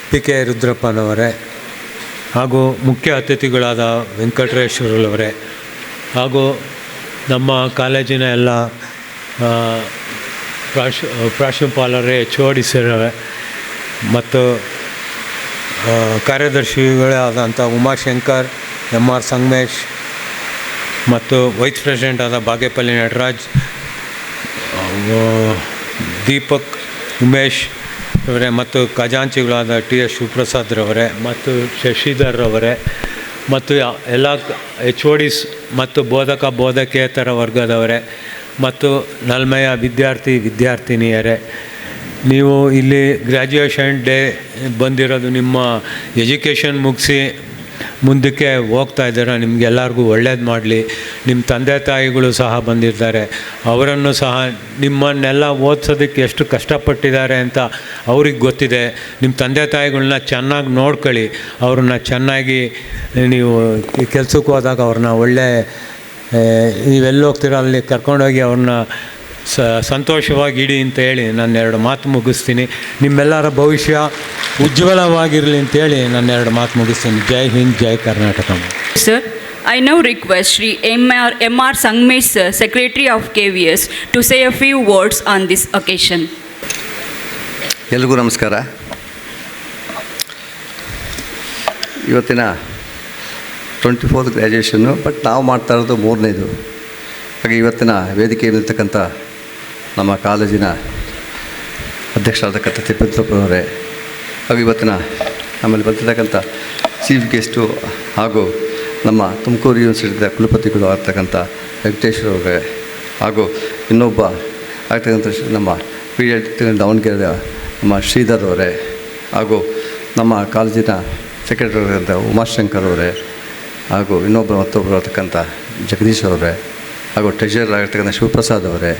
P K ರುದ್ರಪ್ಪನವರೇ ಹಾಗೂ ಮುಖ್ಯ ಅತಿಥಿಗಳಾದ ವೆಂಕಟೇಶ್ವರರವರೇ ಹಾಗೂ ನಮ್ಮ ಕಾಲೇಜಿನ ಎಲ್ಲ ಪ್ರಾಂಶುಪಾಲರೇ HOD ಸರವೇ ಮತ್ತು ಕಾರ್ಯದರ್ಶಿಗಳೇ ಆದಂಥ Umashankar MR Sangamesh ಮತ್ತು ವೈಸ್ ಪ್ರೆಸಿಡೆಂಟ್ ಆದ ಬಾಗೇಪಲ್ಲಿ ನಟರಾಜ್ ದೀಪಕ್ ಉಮೇಶ್ ಅವರೇ ಮತ್ತು ಖಜಾಂಚಿಗಳಾದ TS ಶಿವಪ್ರಸಾದ್ರವರೇ ಮತ್ತು ಶಶಿಧರ್ ಅವರೇ ಮತ್ತು ಎಲ್ಲ HODs ಮತ್ತು ಬೋಧಕೇತರ ವರ್ಗದವರೇ ಮತ್ತು ನಲ್ಮೆಯ ವಿದ್ಯಾರ್ಥಿನಿಯರೇ, ನೀವು ಇಲ್ಲಿ ಗ್ರ್ಯಾಜುಯೇಷನ್ ಡೇ ಬಂದಿರೋದು ನಿಮ್ಮ ಎಜುಕೇಷನ್ ಮುಗಿಸಿ ಮುಂದಕ್ಕೆ ಹೋಗ್ತಾ ಇದ್ದಾರೆ. ನಿಮಗೆಲ್ಲರಿಗೂ ಒಳ್ಳೇದು ಮಾಡಲಿ. ನಿಮ್ಮ ತಂದೆ ತಾಯಿಗಳು ಸಹ ಬಂದಿದ್ದಾರೆ, ಅವರನ್ನು ಸಹ ನಿಮ್ಮನ್ನೆಲ್ಲ ಓದಿಸೋದಕ್ಕೆ ಎಷ್ಟು ಕಷ್ಟಪಟ್ಟಿದ್ದಾರೆ ಅಂತ ಅವ್ರಿಗೆ ಗೊತ್ತಿದೆ. ನಿಮ್ಮ ತಂದೆ ತಾಯಿಗಳನ್ನ ಚೆನ್ನಾಗಿ ನೋಡ್ಕೊಳ್ಳಿ, ಅವ್ರನ್ನ ಚೆನ್ನಾಗಿ ನೀವು ಕೆಲಸಕ್ಕೆ ಹೋದಾಗ ಅವ್ರನ್ನ ಒಳ್ಳೆ ನೀವೆಲ್ಲಿ ಹೋಗ್ತೀರೋ ಅಲ್ಲಿ ಕರ್ಕೊಂಡೋಗಿ ಅವ್ರನ್ನ ಸಂತೋಷವಾಗಿ ಇಡಿ ಅಂತ ಹೇಳಿ ನಾನು 2 ಮಾತು ಮುಗಿಸ್ತೀನಿ. ನಿಮ್ಮೆಲ್ಲರ ಭವಿಷ್ಯ ಉಜ್ವಲವಾಗಿರಲಿ ಅಂತೇಳಿ ನಾನು 2 ಮಾತು ಮುಗಿಸ್ತೀನಿ. ಜೈ ಹಿಂದ್, ಜೈ Karnataka. Sir, I now request Shri MR Sangmesh, sir, Secretary of KVS, to say a few words on this occasion. ಎಲ್ರಿಗೂ ನಮಸ್ಕಾರ. ಇವತ್ತಿನ 24th ಗ್ರ್ಯಾಜುಯೇಷನ್ನು, ಬಟ್ ನಾವು ಮಾಡ್ತಾ ಇರೋದು 3ನೇದು. ಹಾಗೆ ಇವತ್ತಿನ ವೇದಿಕೆಯಲ್ಲಿರ್ತಕ್ಕಂಥ ನಮ್ಮ ಕಾಲೇಜಿನ ಅಧ್ಯಕ್ಷರಾದಕ್ಕಂಥ ತಿಪ್ಪೇಂದ್ರಪ್ಪನವರೇ, ಹಾಗೂ ಇವತ್ತಿನ ನಮ್ಮಲ್ಲಿ ಬಂದಿರತಕ್ಕಂಥ ಚೀಫ್ ಗೆಸ್ಟು ಹಾಗೂ ನಮ್ಮ ತುಮಕೂರು ಯೂನಿವರ್ಸಿಟಿಯ ಕುಲಪತಿಗಳು ಆಗ್ತಕ್ಕಂಥ ವೆಂಕಟೇಶ್ವರವರೇ, ಹಾಗೂ ಇನ್ನೊಬ್ಬ ಆಗ್ತಕ್ಕಂಥ ನಮ್ಮ PhD ದಾವಣಗೆರೆಯ ನಮ್ಮ ಶ್ರೀಧರ್ ಅವರೇ, ಹಾಗೂ ನಮ್ಮ ಕಾಲೇಜಿನ ಸೆಕ್ರೆಟರಿ ಉಮಾಶಂಕರ್ ಅವರೇ, ಹಾಗೂ ಮತ್ತೊಬ್ಬರು ಆಗ್ತಕ್ಕಂಥ ಜಗದೀಶ್ ಅವರೇ, ಹಾಗೂ ಟ್ರೆಷರರ್ ಆಗಿರ್ತಕ್ಕಂಥ ಶಿವಪ್ರಸಾದ್ ಅವರೇ,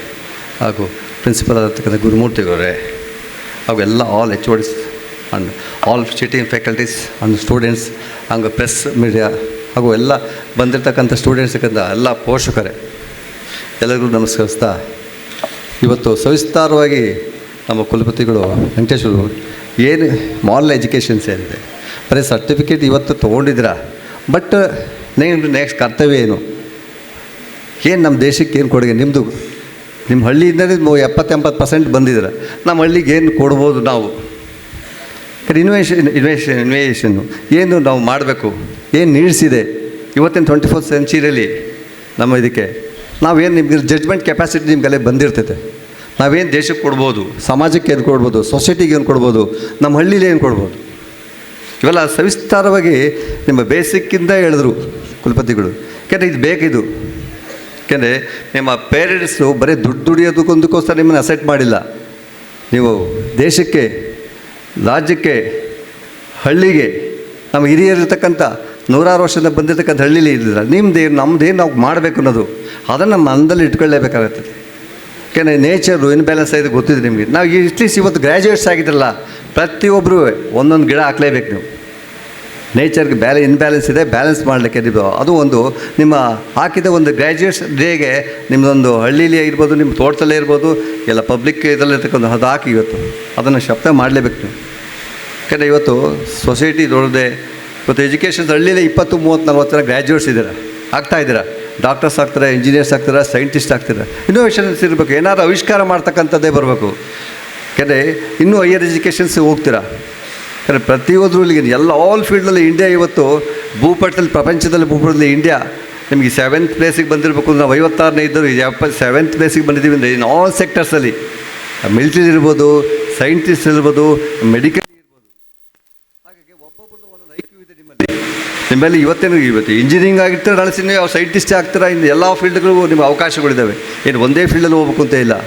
ಹಾಗೂ ಪ್ರಿನ್ಸಿಪಲ್ ಆಗಿರ್ತಕ್ಕಂಥ ಗುರುಮೂರ್ತಿಯವರೇ, ಹಾಗೂ ಎಲ್ಲ all HODs and all sitting faculties and students, ಹಾಗೂ ಪ್ರೆಸ್ ಮೀಡಿಯಾ, ಹಾಗೂ ಎಲ್ಲ ಬಂದಿರತಕ್ಕಂಥ ಸ್ಟೂಡೆಂಟ್ಸ್ಗಿಂತ ಎಲ್ಲ ಪೋಷಕರೇ, ಎಲ್ಲರಿಗೂ ನಮಸ್ಕರಿಸ್ತಾ, ಇವತ್ತು ಸವಿಸ್ತಾರವಾಗಿ ನಮ್ಮ ಕುಲಪತಿಗಳು ವೆಂಕಟೇಶ್ವರು ಏನು ಮಾರಲ್ ಎಜುಕೇಷನ್ ಸೇರಿದೆ. ಬರೀ ಸರ್ಟಿಫಿಕೇಟ್ ಇವತ್ತು ತೊಗೊಂಡಿದ್ದೀರಾ, ಬಟ್ ನೆಕ್ಸ್ಟ್ ಕರ್ತವ್ಯ ಏನು ನಮ್ಮ ದೇಶಕ್ಕೆ ಏನು ಕೊಡುಗೆ ನಿಮ್ಮದು? ನಿಮ್ಮ ಹಳ್ಳಿಯಿಂದಲೇ 70-80% ಬಂದಿದ್ದೀರ. ನಮ್ಮ ಹಳ್ಳಿಗೆ ಏನು ಕೊಡ್ಬೋದು ನಾವು? ಇನ್ವೇಷನ್ನು ಏನು ನಾವು ಮಾಡಬೇಕು, ಏನು ನೀಡ್ಸಿದೆ ಇವತ್ತಿನ 24th ಸೆಂಚುರಿಯಲ್ಲಿ ನಮ್ಮ ಇದಕ್ಕೆ ನಾವೇನು ನಿಮ್ಗೆ ಜಡ್ಜ್ಮೆಂಟ್ ಕೆಪಾಸಿಟಿ ನಿಮಗೆಲ್ಲ ಬಂದಿರ್ತೈತೆ. ನಾವೇನು ದೇಶಕ್ಕೆ ಕೊಡ್ಬೋದು, ಸಮಾಜಕ್ಕೆ ಏನು ಕೊಡ್ಬೋದು, ಸೊಸೈಟಿಗೆ ಏನು ಕೊಡ್ಬೋದು, ನಮ್ಮ ಹಳ್ಳೀಲಿ ಏನು ಕೊಡ್ಬೋದು, ಇವೆಲ್ಲ ಸವಿಸ್ತಾರವಾಗಿ ನಿಮ್ಮ ಬೇಸಿಕ್ಕಿಂದ ಹೇಳಿದ್ರು ಕುಲಪತಿಗಳು. ಯಾಕೆಂದರೆ ಇದು ಬೇಕಿದು. ಯಾಕೆಂದರೆ ನಿಮ್ಮ ಪೇರೆಂಟ್ಸು ಬರೀ ದುಡಿಯೋದಕ್ಕೊಂದಕ್ಕೋಸ್ಕರ ನಿಮ್ಮನ್ನು ಅಸೆಟ್ ಮಾಡಿಲ್ಲ. ನೀವು ದೇಶಕ್ಕೆ, ರಾಜ್ಯಕ್ಕೆ, ಹಳ್ಳಿಗೆ, ನಮ್ಮ ಹಿರಿಯರಿರ್ತಕ್ಕಂಥ 100 ವರ್ಷದಿಂದ ಬಂದಿರತಕ್ಕಂಥ ಹಳ್ಳಿಲಿ ಇದ್ದಿಲ್ಲ. ನಮ್ಮದೇನು ನಾವು ಮಾಡಬೇಕು ಅನ್ನೋದು ಅದನ್ನು ನಮ್ಮ ಮನದಲ್ಲಿ ಇಟ್ಕೊಳ್ಳೇಬೇಕಾಗತ್ತದೆ. ಯಾಕೆಂದರೆ ನೇಚರು ಇನ್ಬ್ಯಾಲೆನ್ಸ್ ಆಗಿದೆ ಗೊತ್ತಿದೆ ನಿಮಗೆ. ನಾವು ಅಟ್ಲೀಸ್ಟ್ ಇವತ್ತು ಗ್ರ್ಯಾಜುಯೇಟ್ಸ್ ಆಗಿದ್ರಲ್ಲ, ಪ್ರತಿಯೊಬ್ಬರೂ ಒಂದೊಂದು ಗಿಡ ಹಾಕಲೇಬೇಕು. ನೇಚರ್ಗೆ ಇನ್ಬ್ಯಾಲೆನ್ಸ್ ಇದೆ, ಬ್ಯಾಲೆನ್ಸ್ ಮಾಡಲಿಕ್ಕೆ ನೀವು ಅದು ಒಂದು ನಿಮ್ಮ ಹಾಕಿದ ಒಂದು ಗ್ರ್ಯಾಜುಯೇಟ್ಸ್ ಡೇಗೆ ನಿಮ್ಮದೊಂದು ಹಳ್ಳಿಲಿ ಇರ್ಬೋದು, ನಿಮ್ಮ ತೋಟದಲ್ಲೇ ಇರ್ಬೋದು, ಎಲ್ಲ ಪಬ್ಲಿಕ್ ಇದರಲ್ಲಿರ್ತಕ್ಕಂಥ ಅದು ಹಾಕಿ ಇವತ್ತು ಅದನ್ನು ಶಬ್ದ ಮಾಡಲೇಬೇಕು ನೀವು. ಯಾಕಂದರೆ ಇವತ್ತು ಸೊಸೈಟಿ ದೊಡ್ಡದೆ, ಇವತ್ತು ಎಜುಕೇಷನ್ಸ್ ಹಳ್ಳಿಯಲ್ಲಿ 20, 30, 40 ಜನ ಗ್ರ್ಯಾಜುಯೇಟ್ಸ್ ಇದ್ದೀರಾ, ಆಗ್ತಾಯಿದ್ದೀರಾ, ಡಾಕ್ಟರ್ಸ್ ಆಗ್ತಾರೆ, ಇಂಜಿನಿಯರ್ಸ್ ಆಗ್ತಾರೆ, ಸೈಂಟಿಸ್ಟ್ ಆಗ್ತಾರೆ. ಇನ್ನೋವೇಷನ್ಸ್ ಇರಬೇಕು, ಏನಾದರೂ ಆವಿಷ್ಕಾರ ಮಾಡ್ತಕ್ಕಂಥದ್ದೇ ಬರಬೇಕು. ಯಾಕೆಂದರೆ ಇನ್ನೂ ಹೈಯರ್ ಎಜುಕೇಷನ್ಸ್ ಹೋಗ್ತೀರಾ. ಯಾಕಂದರೆ ಪ್ರತಿಯೊಂದರಲ್ಲಿ ಆಲ್ ಫೀಲ್ಡಲ್ಲಿ ಇಂಡಿಯಾ ಇವತ್ತು ಭೂಪಟದಲ್ಲಿ, ಪ್ರಪಂಚದಲ್ಲಿ ಭೂಪಟದಲ್ಲಿ ಇಂಡಿಯಾ ನಿಮಗೆ 7th ಪ್ಲೇಸಿಗೆ ಬಂದಿರಬೇಕು. ನಾವು 56ನೇ ಇದ್ದರು, 7th ಪ್ಲೇಸಿಗೆ ಬಂದಿದ್ದೀವಿ ಅಂದರೆ ಇನ್ ಆಲ್ ಸೆಕ್ಟರ್ಸಲ್ಲಿ, ಮಿಲಿಟರಿ ಇರ್ಬೋದು, ಸೈಂಟಿಸ್ಟ್ ಇರ್ಬೋದು, ಮೆಡಿಕಲ್ ಇರ್ಬೋದು. ಹಾಗಾಗಿ ಒಬ್ಬೊಬ್ಬರದ್ದು ಒಂದೊಂದು IQ ಇದೆ ನಿಮ್ಮಲ್ಲಿ. ಇವತ್ತು ಇಂಜಿನಿಯರಿಂಗ್ ಆಗಿರ್ತಾರೆ, ನಾಳೆ ಯಾವ ಸೈಂಟಿಸ್ಟ್ ಆಗ್ತೀರಾ, ಇನ್ನು ಎಲ್ಲ ಫೀಲ್ಡ್ಗಳಿಗೂ ನಿಮಗೆ ಅವಕಾಶಗಳಿದ್ದಾವೆ. ಏನು ಒಂದೇ ಫೀಲ್ಡಲ್ಲಿ ಹೋಗ್ಬೇಕು ಅಂತ ಇಲ್ಲ.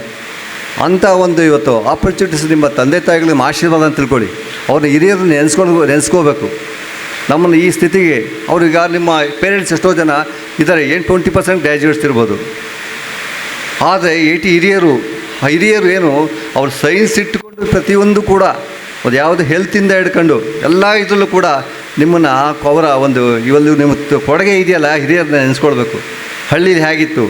ಅಂಥ ಒಂದು ಇವತ್ತು ಆಪರ್ಚುನಿಟೀಸ್ ನಿಮ್ಮ ತಂದೆ ತಾಯಿಗಳಿಗೆ ಆಶೀರ್ವಾದ ಅಂತ ತಿಳ್ಕೊಳ್ಳಿ. ಅವ್ರನ್ನ ಹಿರಿಯರನ್ನ ನೆನೆಸ್ಕೋಬೇಕು. ನಮ್ಮನ್ನು ಈ ಸ್ಥಿತಿಗೆ ಅವ್ರಿಗೆ ನಿಮ್ಮ ಪೇರೆಂಟ್ಸ್ ಎಷ್ಟೋ ಜನ ಇದ್ದಾರೆ, 20% ಗ್ರ್ಯಾಜುಯೇಟ್ಸ್ ಇರ್ಬೋದು, ಆದರೆ 80 ಹಿರಿಯರು ಏನು ಅವ್ರು ಸೈನ್ಸ್ ಇಟ್ಟುಕೊಂಡು ಪ್ರತಿಯೊಂದು ಕೂಡ ಅದು ಯಾವುದು ಹೆಲ್ತಿಂದ ಹಿಡ್ಕೊಂಡು ಎಲ್ಲ ಇದರಲ್ಲೂ ಕೂಡ ನಿಮ್ಮನ್ನು ಅವರ ಒಂದು ಇವೆಲ್ಲ ನಿಮ್ಮ ಕೊಡುಗೆ ಇದೆಯಲ್ಲ, ಹಿರಿಯರನ್ನ ನೆನೆಸ್ಕೊಳ್ಬೇಕು. ಹಳ್ಳೀಲಿ ಹೇಗಿತ್ತು,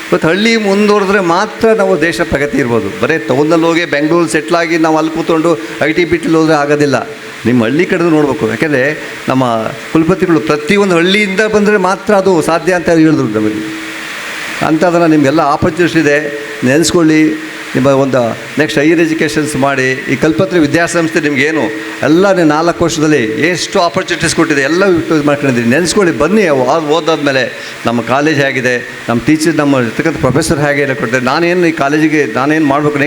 ಇವತ್ತು ಹಳ್ಳಿ ಮುಂದುವರೆದ್ರೆ ಮಾತ್ರ ನಾವು ದೇಶ ಪ್ರಗತಿ ಇರ್ಬೋದು. ಬರೀ ಟೌನಲ್ಲಿ ಹೋಗಿ ಬೆಂಗಳೂರು ಸೆಟ್ಲಾಗಿ ನಾವು ಅಲ್ಲಿ ಕೂತ್ಕೊಂಡು IT ಬಿಟ್ಟಲ್ಲಿ ಹೋದರೆ ಆಗೋದಿಲ್ಲ. ನಿಮ್ಮ ಹಳ್ಳಿ ಕಡೆದು ನೋಡಬೇಕು. ಯಾಕೆಂದರೆ ನಮ್ಮ ಕುಲಪತಿಗಳು ಪ್ರತಿಯೊಂದು ಹಳ್ಳಿಯಿಂದ ಬಂದರೆ ಮಾತ್ರ ಅದು ಸಾಧ್ಯ ಅಂತ ಹೇಳಿದ್ರು ನಮಗೆ. ಅಂಥದನ್ನು ನಿಮಗೆಲ್ಲ ಆಪರ್ಚುನಿಟಿ ಇದೆ, ನೆನೆಸ್ಕೊಳ್ಳಿ. ನಿಮ್ಮ ಒಂದು ನೆಕ್ಸ್ಟ್ ಹೈಯರ್ ಎಜುಕೇಷನ್ಸ್ ಮಾಡಿ. ಈ ಕಲ್ಪತರು ವಿದ್ಯಾಸಂಸ್ಥೆ ನಿಮಗೇನು ಎಲ್ಲ 4 ವರ್ಷದಲ್ಲಿ ಎಷ್ಟು ಆಪರ್ಚುನಿಟೀಸ್ ಕೊಟ್ಟಿದೆ ಎಲ್ಲ ಯೂಸ್ ಮಾಡ್ಕೊಂಡಿದ್ದೀರಿ. ನೆನೆಸ್ಕೊಳ್ಳಿ, ಬನ್ನಿ. ಓದಾದ್ಮೇಲೆ ನಮ್ಮ ಕಾಲೇಜ್ ಹೇಗಿದೆ, ನಮ್ಮ ಟೀಚರ್, ನಮ್ಮ ಇರ್ತಕ್ಕಂಥ ಪ್ರೊಫೆಸರ್ ಹೇಗೆ ಕೊಟ್ಟಿದ್ದಾರೆ, ನಾನೇನು ಈ ಕಾಲೇಜಿಗೆ ನಾನೇನು ಮಾಡಬೇಕು,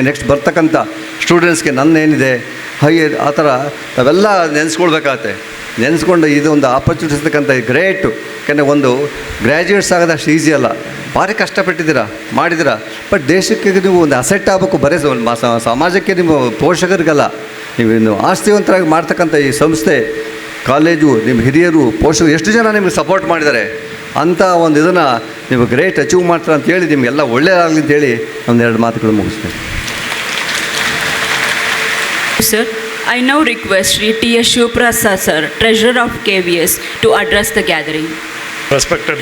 ನೆಕ್ಸ್ಟ್ ಬರ್ತಕ್ಕಂಥ ಸ್ಟೂಡೆಂಟ್ಸ್ಗೆ ನನ್ನೇನಿದೆ ಹೈಯರ್, ಆ ಥರ ನಾವೆಲ್ಲ ನೆನೆಸ್ಕೊಳ್ಬೇಕಾಗತ್ತೆ. ನೆನೆಸ್ಕೊಂಡು ಇದೊಂದು ಆಪರ್ಚುನಿಟೀಸ್ ಇರ್ತಕ್ಕಂಥ ಗ್ರೇಟು. ಯಾಕೆಂದರೆ ಒಂದು ಗ್ರ್ಯಾಜುಯೇಟ್ಸ್ ಆಗೋದಷ್ಟು ಈಸಿ ಅಲ್ಲ, ಭಾರಿ ಕಷ್ಟಪಟ್ಟಿದ್ದೀರಾ, ಮಾಡಿದ್ದೀರಾ. ಬಟ್ ದೇಶಕ್ಕೆ ನೀವು ಒಂದು ಅಸೆಟ್ ಆಗಬೇಕು, ಬರೀ ಸಮಾಜಕ್ಕೆ ನಿಮ್ಮ ಪೋಷಕರಿಗಲ್ಲ. ನೀವು ಆಸ್ತಿವಂತರಾಗಿ ಮಾಡ್ತಕ್ಕಂಥ ಈ ಸಂಸ್ಥೆ, ಕಾಲೇಜು, ನಿಮ್ಮ ಹಿರಿಯರು, ಪೋಷಕರು ಎಷ್ಟು ಜನ ನಿಮಗೆ ಸಪೋರ್ಟ್ ಮಾಡಿದ್ದಾರೆ ಅಂಥ ಒಂದು ಇದನ್ನು ನೀವು ಗ್ರೇಟ್ ಅಚೀವ್ ಮಾಡ್ತಾರೆ ಅಂತೇಳಿ ನಿಮಗೆಲ್ಲ ಒಳ್ಳೆಯದಾಗಲಿ ಅಂತೇಳಿ ಒಂದೆರಡು ಮಾತುಗಳು ಮುಗಿಸ್ತೇನೆ. Sir, I now request Sri T.S. Shivaprasad sir, Treasurer of KVS, to address the gathering. Respected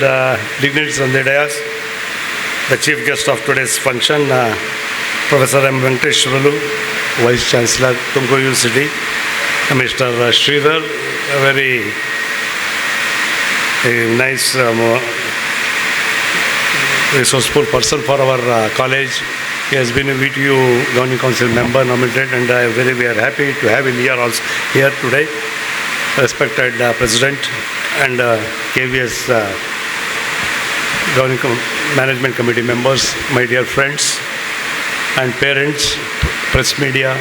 dignitaries on the dais, the chief guest of today's function, Professor M. Venkateshwaralu, Vice Chancellor, Tumkur University, Mr. Sridhar, a very nice, resourceful person for our college. He has been a VTU Governing Council member nominated, and we are happy to have him here today. Respected President and KVS Governing Management Committee members, my dear friends and parents, press media,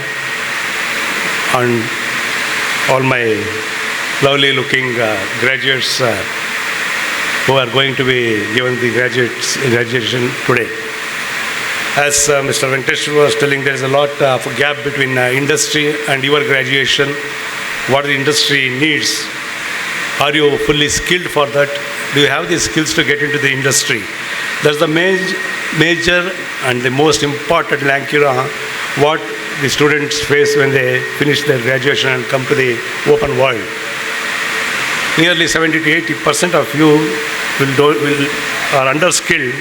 and all my lovely looking graduates who are going to be given the graduation today. As Mr. Venkateshwar was telling, there is a lot of gap between industry and your graduation. What the industry needs. Are you fully skilled for that? Do you have the skills to get into the industry? That's the major and the most important lankira what the students face when they finish their graduation and come to the open world. Nearly 70 to 80% of you are underskilled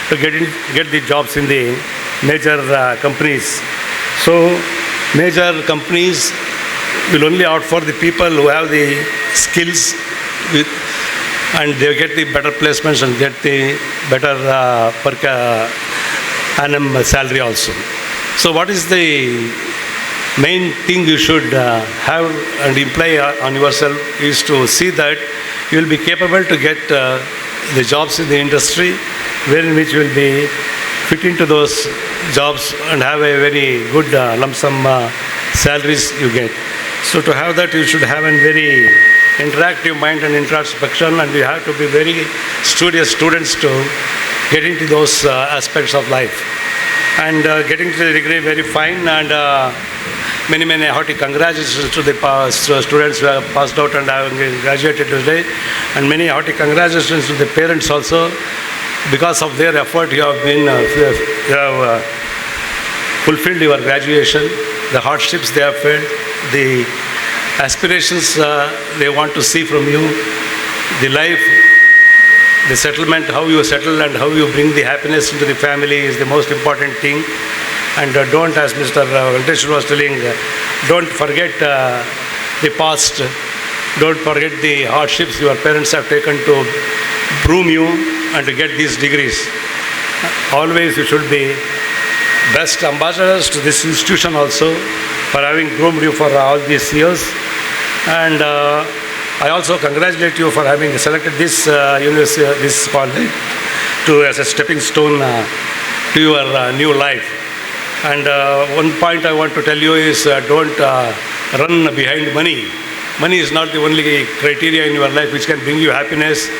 to get the jobs in the major companies. So major companies will only opt for the people who have the skills and they get the better placements and get the better per annum salary also. So what is the main thing you should have and imply on yourself is to see that you will be capable to get the jobs in the industry wherein which will be fit into those jobs and have a very good lump sum salaries you get. So to have that, you should have a very interactive mind and introspection, and you have to be very studious students to get into those aspects of life. And getting to the degree very fine, and many hearty congratulations to the students who have passed out and have graduated today, and many hearty congratulations to the parents also. Because of their effort, you have fulfilled your graduation. The hardships they have felt, the aspirations they want to see from you, the life, the settlement, how you settle and how you bring the happiness into the family is the most important thing. And don't, as Mr. Venkateshwar was telling, don't forget the past. Don't forget the hardships your parents have taken to groom you and to get these degrees. Always you should be best ambassadors to this institution also for having groomed you for all these years. And I also congratulate you for having selected this university, this college, as a stepping stone to your new life. And one point I want to tell you is don't run behind money. Money is not the only criteria in your life which can bring you happiness.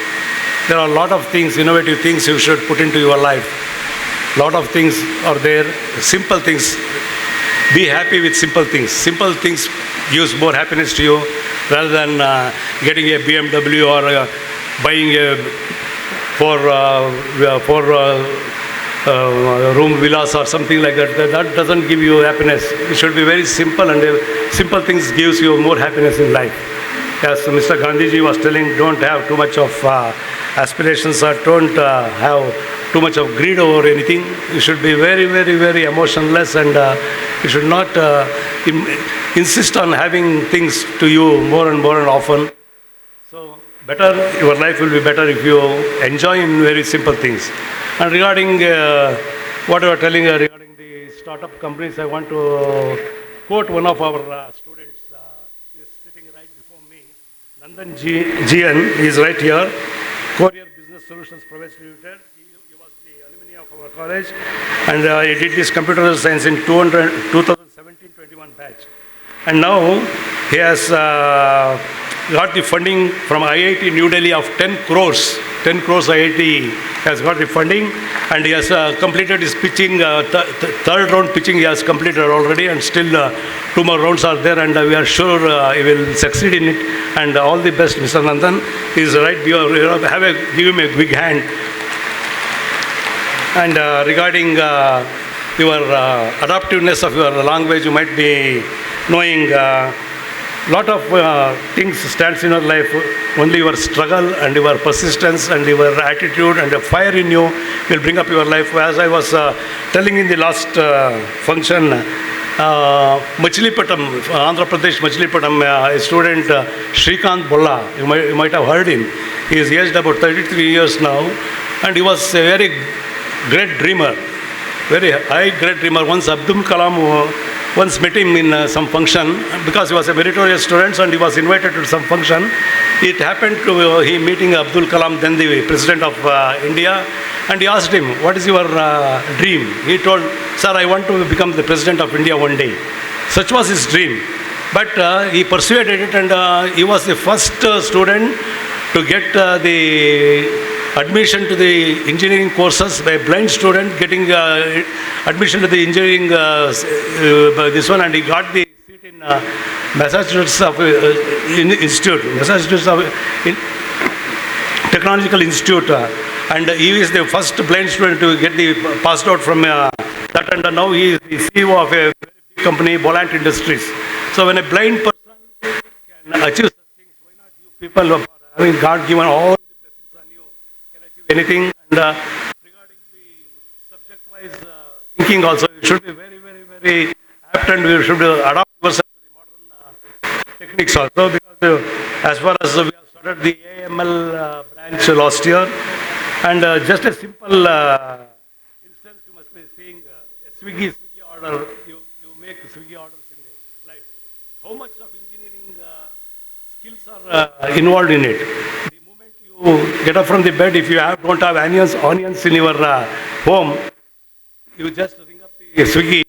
There are a lot of things, innovative things you should put into your life. Lot of things are there, simple things. Be happy with simple things. Simple things gives more happiness to you rather than getting a BMW or buying a room villas or something like that. That doesn't give you happiness. It should be very simple, and simple things gives you more happiness in life. As Mr. Gandhiji was telling, don't have too much of aspirations or don't have too much of greed over anything. You should be very, very, very emotionless, and you should not insist on having things to you more and more and often. So better, your life will be better if you enjoy in very simple things. And regarding what you were telling regarding the startup companies, I want to quote one of our students. He is sitting right before me. Nandan GN is right here. Courier Business Solutions Private Limited. He was the alumni of our college, and he did his computer science in 2017-21 batch. And now he has got the funding from IIT New Delhi of 10 crores. 10 crores IIT has got the funding, and he has completed his pitching, third round pitching he has completed already, and still 2 more rounds are there, and we are sure he will succeed in it. And all the best, Mr. Nandan. He is right, give him a big hand. And regarding your adaptiveness of your language, you might be knowing lot of things stands in your life. Only your struggle and your persistence and your attitude and the fire in you will bring up your life. As I was telling in the last function, Machilipatam, Andhra Pradesh Machilipatam, a student Shrikant Bolla, you might have heard him. He is aged about 33 years now, and he was a very great dreamer, very high great dreamer. Once Abdul Kalam once met him in some function because he was a meritorious student, and he was invited to some function. It happened to him meeting Abdul Kalam, then the President of India, and he asked him, what is your dream? He told, sir, I want to become the President of India one day. Such was his dream. But he persuaded it, and he was the first student to get the admission to the engineering courses by a blind student getting admission to the engineering this one, and he got the seat in Massachusetts Institute, Technological Institute, and he is the first blind student to get the passed out from that, and now he is the CEO of a very big company, Bolant Industries. So when a blind person can achieve such things, why not you people are having God given all anything? And regarding the subject-wise thinking also, you should be very, very, very apt, and we should adapt yourself to the modern techniques also, because as far as we have started the AML branch last year, and just a simple instance, you must be seeing a Swiggy order, you make Swiggy orders in life. How much of engineering skills are involved in it? You get up from the bed, if you don't have onions in your home, you just ring up the Swiggy.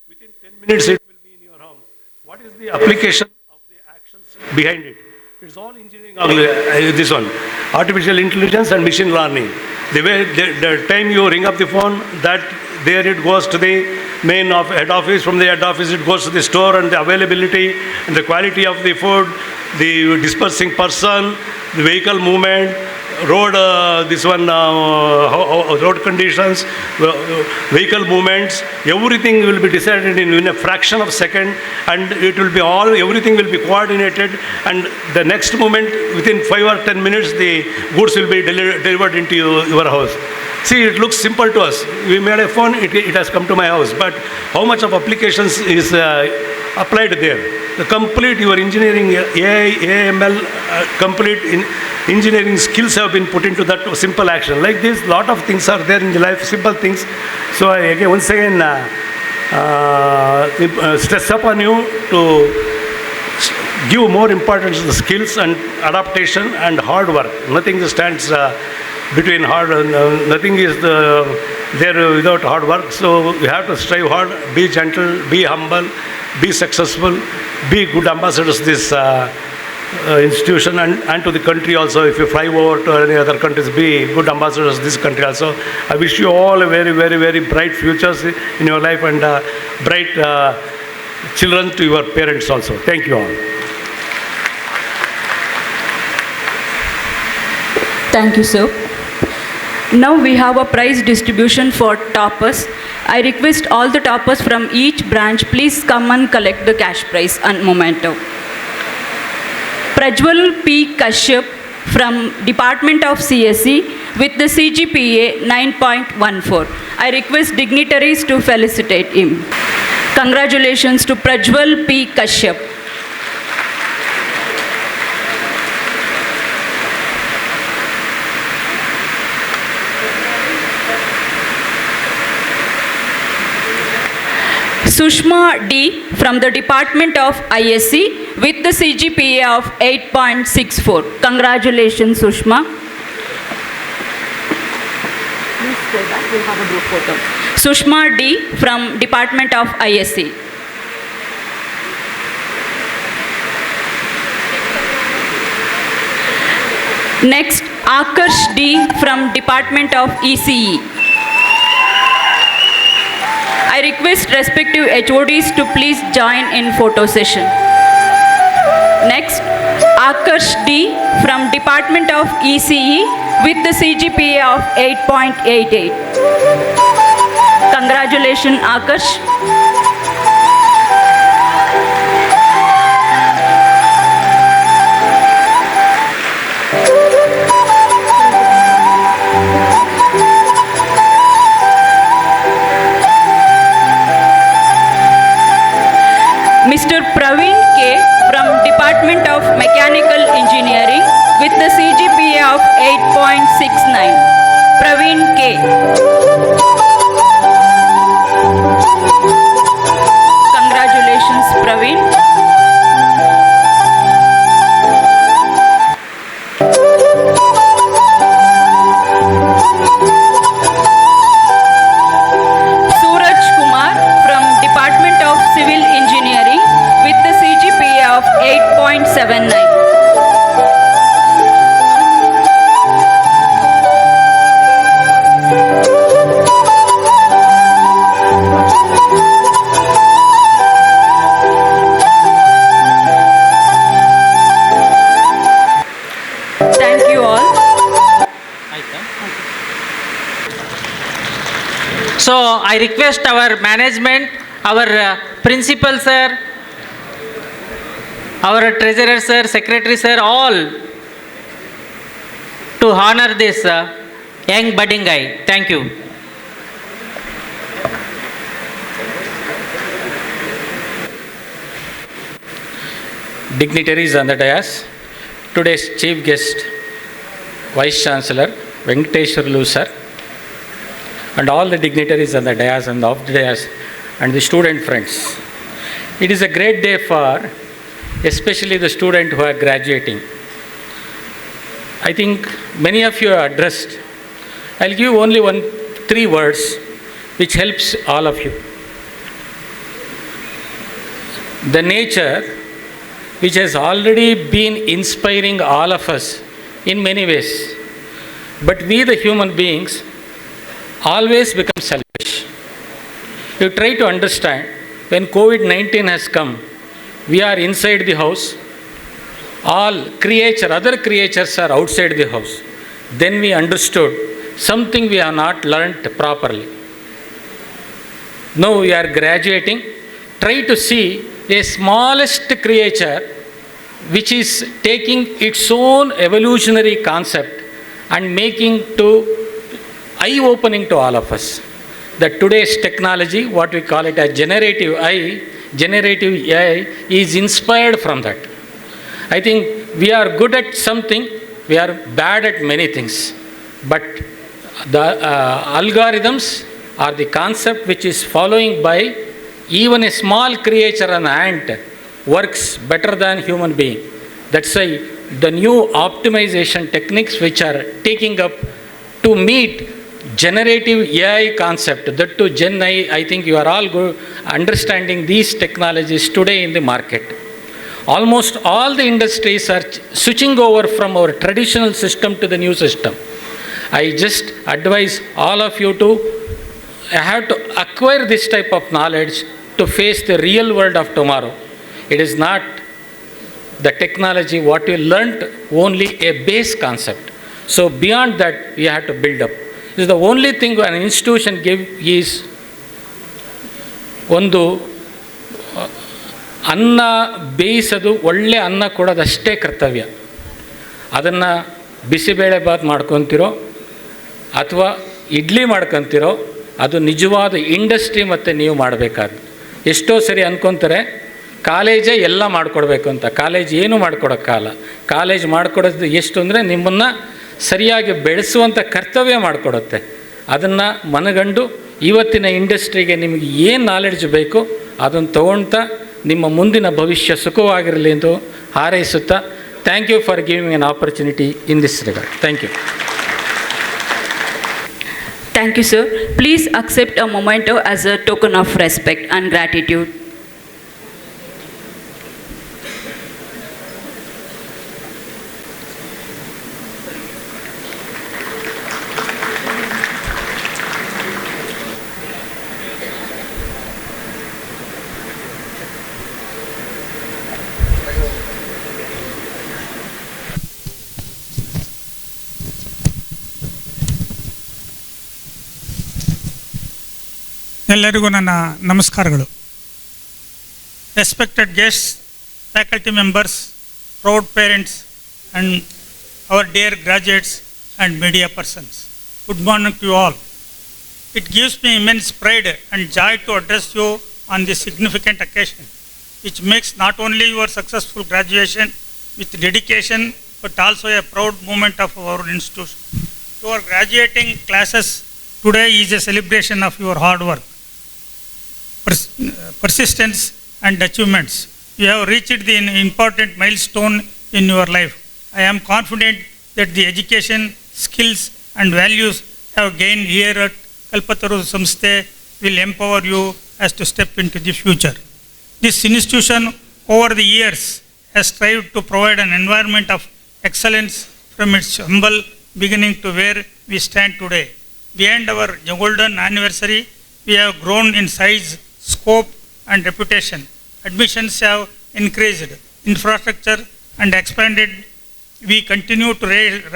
Within 10 minutes, it will be in your home. What is the application of the actions behind it? It's all engineering. This one, artificial intelligence and machine learning. The time you ring up the phone, that there it goes to the main head office. From the head office, it goes to the store, and the availability and the quality of the food, the dispersing person, the vehicle movement, road, road conditions, vehicle movements, everything will be decided in a fraction of a second, and it will be everything will be coordinated, and the next moment, within 5 or 10 minutes, the goods will be delivered into your house. See, it looks simple to us. We made a phone, it has come to my house, but how much of applications is applied there? The complete your engineering, AI, AML, complete engineering skills have been put into that simple action. Like this, lot of things are there in the life, simple things. So I again, once again, stress upon you to give more importance to the skills and adaptation and hard work. Nothing stands between hard and nothing is there without hard work. So we have to strive hard, be gentle, be humble, be successful, be good ambassadors to this institution and to the country also. If you fly over to any other countries, be good ambassadors to this country also. I wish you all a very, very, very bright futures in your life and bright children to your parents also. Thank you all. Thank you, sir. Now we have a prize distribution for toppers. I request all the toppers from each branch, please come and collect the cash prize and memento. Prajwal P. Kashyap from Department of CSE with the CGPA 9.14. I request dignitaries to felicitate him. Congratulations to Prajwal P. Kashyap. Sushma D. from the Department of ISC with the CGPA of 8.64. Congratulations, Sushma. Please stay back, we'll have a group photo. Sushma D. from Department of ISC. Next, Akarsh D. from Department of ECE. I request respective HODs to please join in photo session. Next, Akarsh D. from Department of ECE with the CGPA of 8.88. Congratulations, Akarsh. Mr. Praveen K. from Department of Mechanical Engineering with the CGPA of 8.69. Praveen K. Congratulations, Praveen. Suraj Kumar from Department of Civil Engineering with the CGPA of 8.79. Thank you all. So I request our management, our principal sir, our treasurer sir, secretary sir, all to honor this young budding guy. Thank you. Dignitaries on the dais, today's chief guest, Vice Chancellor Venkateshwarlu sir, and all the dignitaries on the dais and off the dais, and the student friends. It is a great day for especially the students who are graduating. I think many of you are addressed. I'll give only three words which helps all of you. The nature which has already been inspiring all of us in many ways, but we the human beings always become selfish. You try to understand, when COVID-19 has come, we are inside the house, all other creatures are outside the house. then we understood something we have not learnt properly. Now we are graduating, try to see a smallest creature which is taking its own evolutionary concept and making to eye-opening to all of us. That today's technology, what we call it as generative AI is inspired from that. I think we are good at something, we are bad at many things. But the algorithms are the concept which is following by even a small creature, an ant, works better than human being. That's why the new optimization techniques which are taking up to meet generative AI concept, that to Gen AI, I think you are all understanding these technologies today in the market. Almost all the industries are switching over from our traditional system to the new system. I just advise all of you to have to acquire this type of knowledge to face the real world of tomorrow. It is not the technology what you learnt, only a base concept. So beyond that, we have to build up. This is the only thing an institution give is ಒಂದು ಅನ್ನ ಬೇಯಿಸೋದು, ಒಳ್ಳೆ ಅನ್ನ ಕೊಡೋದಷ್ಟೇ ಕರ್ತವ್ಯ. ಅದನ್ನು ಬಿಸಿಬೇಳೆ ಬಾತ್ ಮಾಡ್ಕೊತಿರೋ ಅಥವಾ ಇಡ್ಲಿ ಮಾಡ್ಕೊತಿರೋ, ಅದು ನಿಜವಾದ ಇಂಡಸ್ಟ್ರಿ ಮತ್ತು ನೀವು ಮಾಡಬೇಕಾದ್ದು. ಎಷ್ಟೋ ಸರಿ ಅಂದ್ಕೊತಾರೆ ಕಾಲೇಜೇ ಎಲ್ಲ ಮಾಡಿಕೊಡ್ಬೇಕು ಅಂತ. ಕಾಲೇಜ್ ಏನೂ ಮಾಡಿಕೊಡೋಕ್ಕಾಗಲ್ಲ. ಕಾಲೇಜ್ ಮಾಡಿಕೊಡೋದು ಎಷ್ಟು ಅಂದರೆ ನಿಮ್ಮನ್ನು ಸರಿಯಾಗಿ ಬೆಳೆಸುವಂಥ ಕರ್ತವ್ಯ ಮಾಡಿಕೊಡುತ್ತೆ. ಅದನ್ನು ಮನಗಂಡು ಇವತ್ತಿನ ಇಂಡಸ್ಟ್ರಿಗೆ ನಿಮಗೆ ಏನು ನಾಲೆಡ್ಜ್ ಬೇಕು ಅದನ್ನು ತೊಗೊಳ್ತಾ ನಿಮ್ಮ ಮುಂದಿನ ಭವಿಷ್ಯ ಸುಖವಾಗಿರಲಿ ಎಂದು ಹಾರೈಸುತ್ತಾ, thank you for giving an opportunity in this regard. Thank you. Thank you, sir. Please accept a memento as a token of respect and gratitude. ಎಲ್ಲರಿಗೂ ನನ್ನ ನಮಸ್ಕಾರಗಳು. Respected guests, faculty members, proud parents and our dear graduates and media persons, good morning to you all. It gives me immense pride and joy to address you on this significant occasion, which makes not only your successful graduation with dedication, but also a proud moment of our institution. Your graduating classes today is a celebration of your hard work, persistence and achievements. You have reached the important milestone in your life. I am confident that the education, skills and values have gained here at Kalpataru Samsthe will empower you as to step into the future. This institution over the years has strived to provide an environment of excellence from its humble beginning to where we stand today. Beyond our golden anniversary, we have grown in size, scope and reputation. Admissions have increased, infrastructure and expanded. We continue to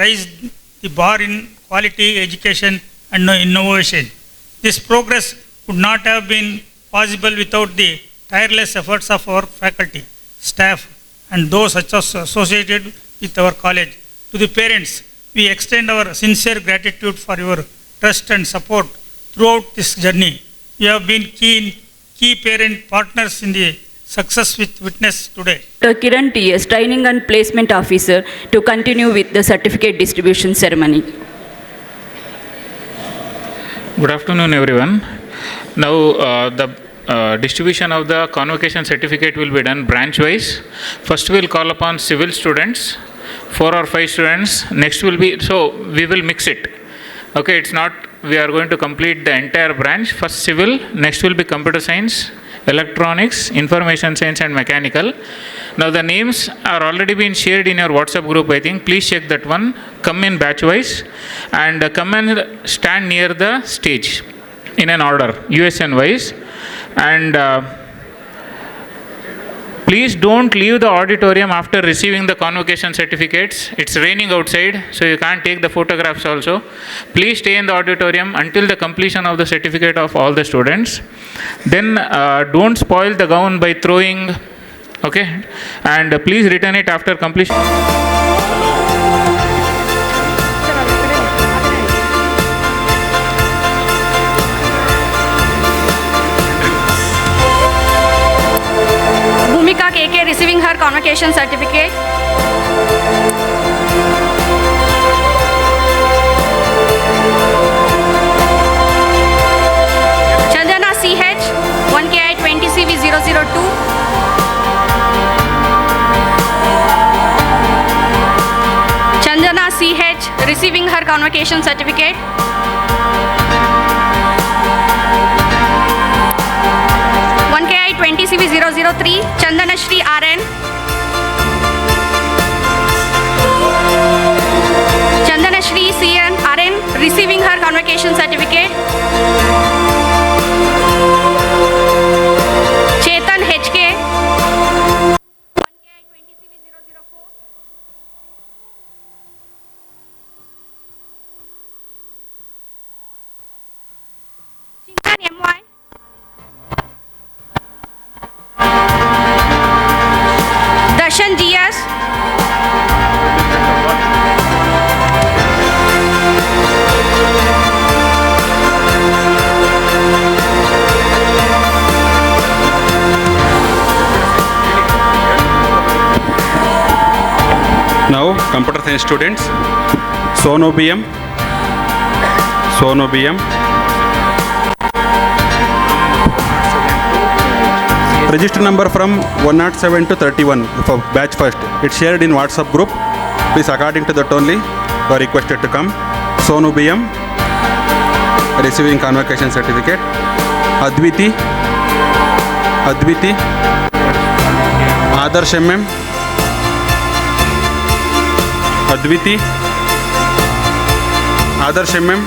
raise the bar in quality education and innovation. This progress would not have been possible without the tireless efforts of our faculty, staff and those associated with our college. To the parents, we extend our sincere gratitude for your trust and support throughout this journey. You have been key parent partners in the success with witness today. Dr. Kiran T.S., Training and Placement Officer, to continue with the certificate distribution ceremony. Good afternoon, everyone. Now, the distribution of the convocation certificate will be done branch-wise. First, we will call upon civil students, 4 or 5 students. Next will be, so we will mix it. Okay, it's not, we are going to complete the entire branch. First civil, next will be computer science, electronics, information science and mechanical. Now the names are already been shared in your WhatsApp group, I think. Please check that one. Come in batch wise and come and stand near the stage in an order, USN wise. And Please don't leave the auditorium after receiving the convocation certificates. It's raining outside, so you can't take the photographs also. Please stay in the auditorium until the completion of the certificate of all the students. Then don't spoil the gown by throwing, okay? And please return it after completion. Bhumika KK receiving her convocation certificate. Chandana CH 1KI 20CV 002. Chandana CH receiving her convocation certificate. KI 20CV 003 Chandanashri RN. Chandanashri CN RN receiving her convocation certificate. Chetan HK 1KI 20CV 004. Chintan MY. Darshan GS. Now, computer science students, Sono BM, register number from 107 to 31 for batch first. It's shared in WhatsApp group. Please, according to that only, you are requested to come. Sonu BM, receiving convocation certificate. Adviti, Adarsh MM, Adviti, Adarsh MM,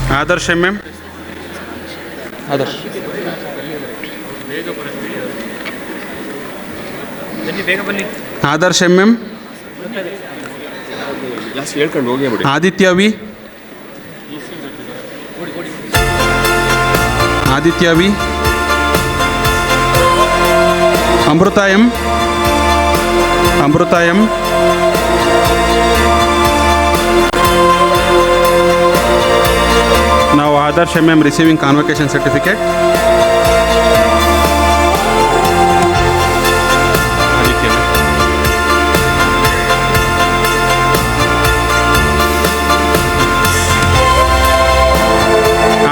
Adarsh MM, Aditya V, Amruta M, now Adarsh MM receiving convocation certificate.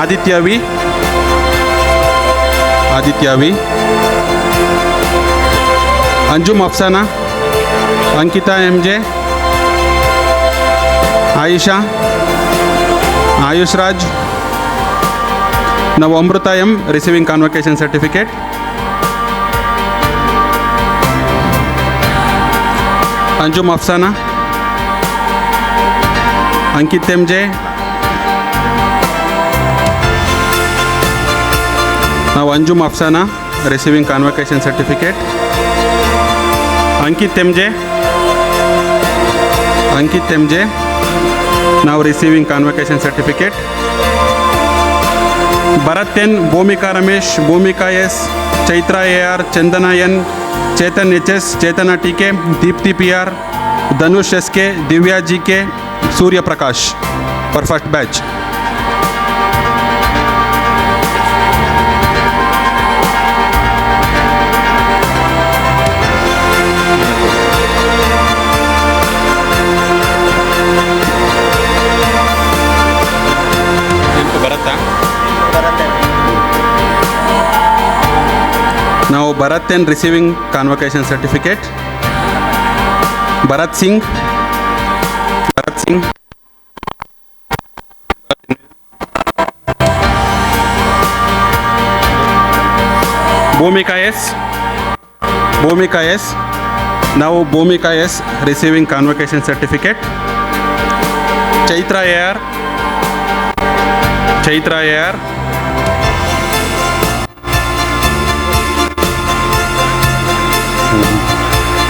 Aditya V, Anjum Afsana, Ankita MJ, Aisha, Ayush Raj. Now Amruta M receiving convocation certificate. Anjum Afsana, Ankit MJ. Now Anjum Afsana receiving convocation certificate. Ankit MJ now receiving convocation certificate. Bharat N, Bhumika Ramesh, Bhumika S, Chaitra AR, Chandana N, Chetan HS, Chetana TK, Deepthi PR, Dhanush SK, Divya GK, Surya Prakash for first batch. Now Bharat N receiving convocation certificate. Bharat Singh. Bhumika S. Now Bhumika S receiving convocation certificate. Chaitra AR.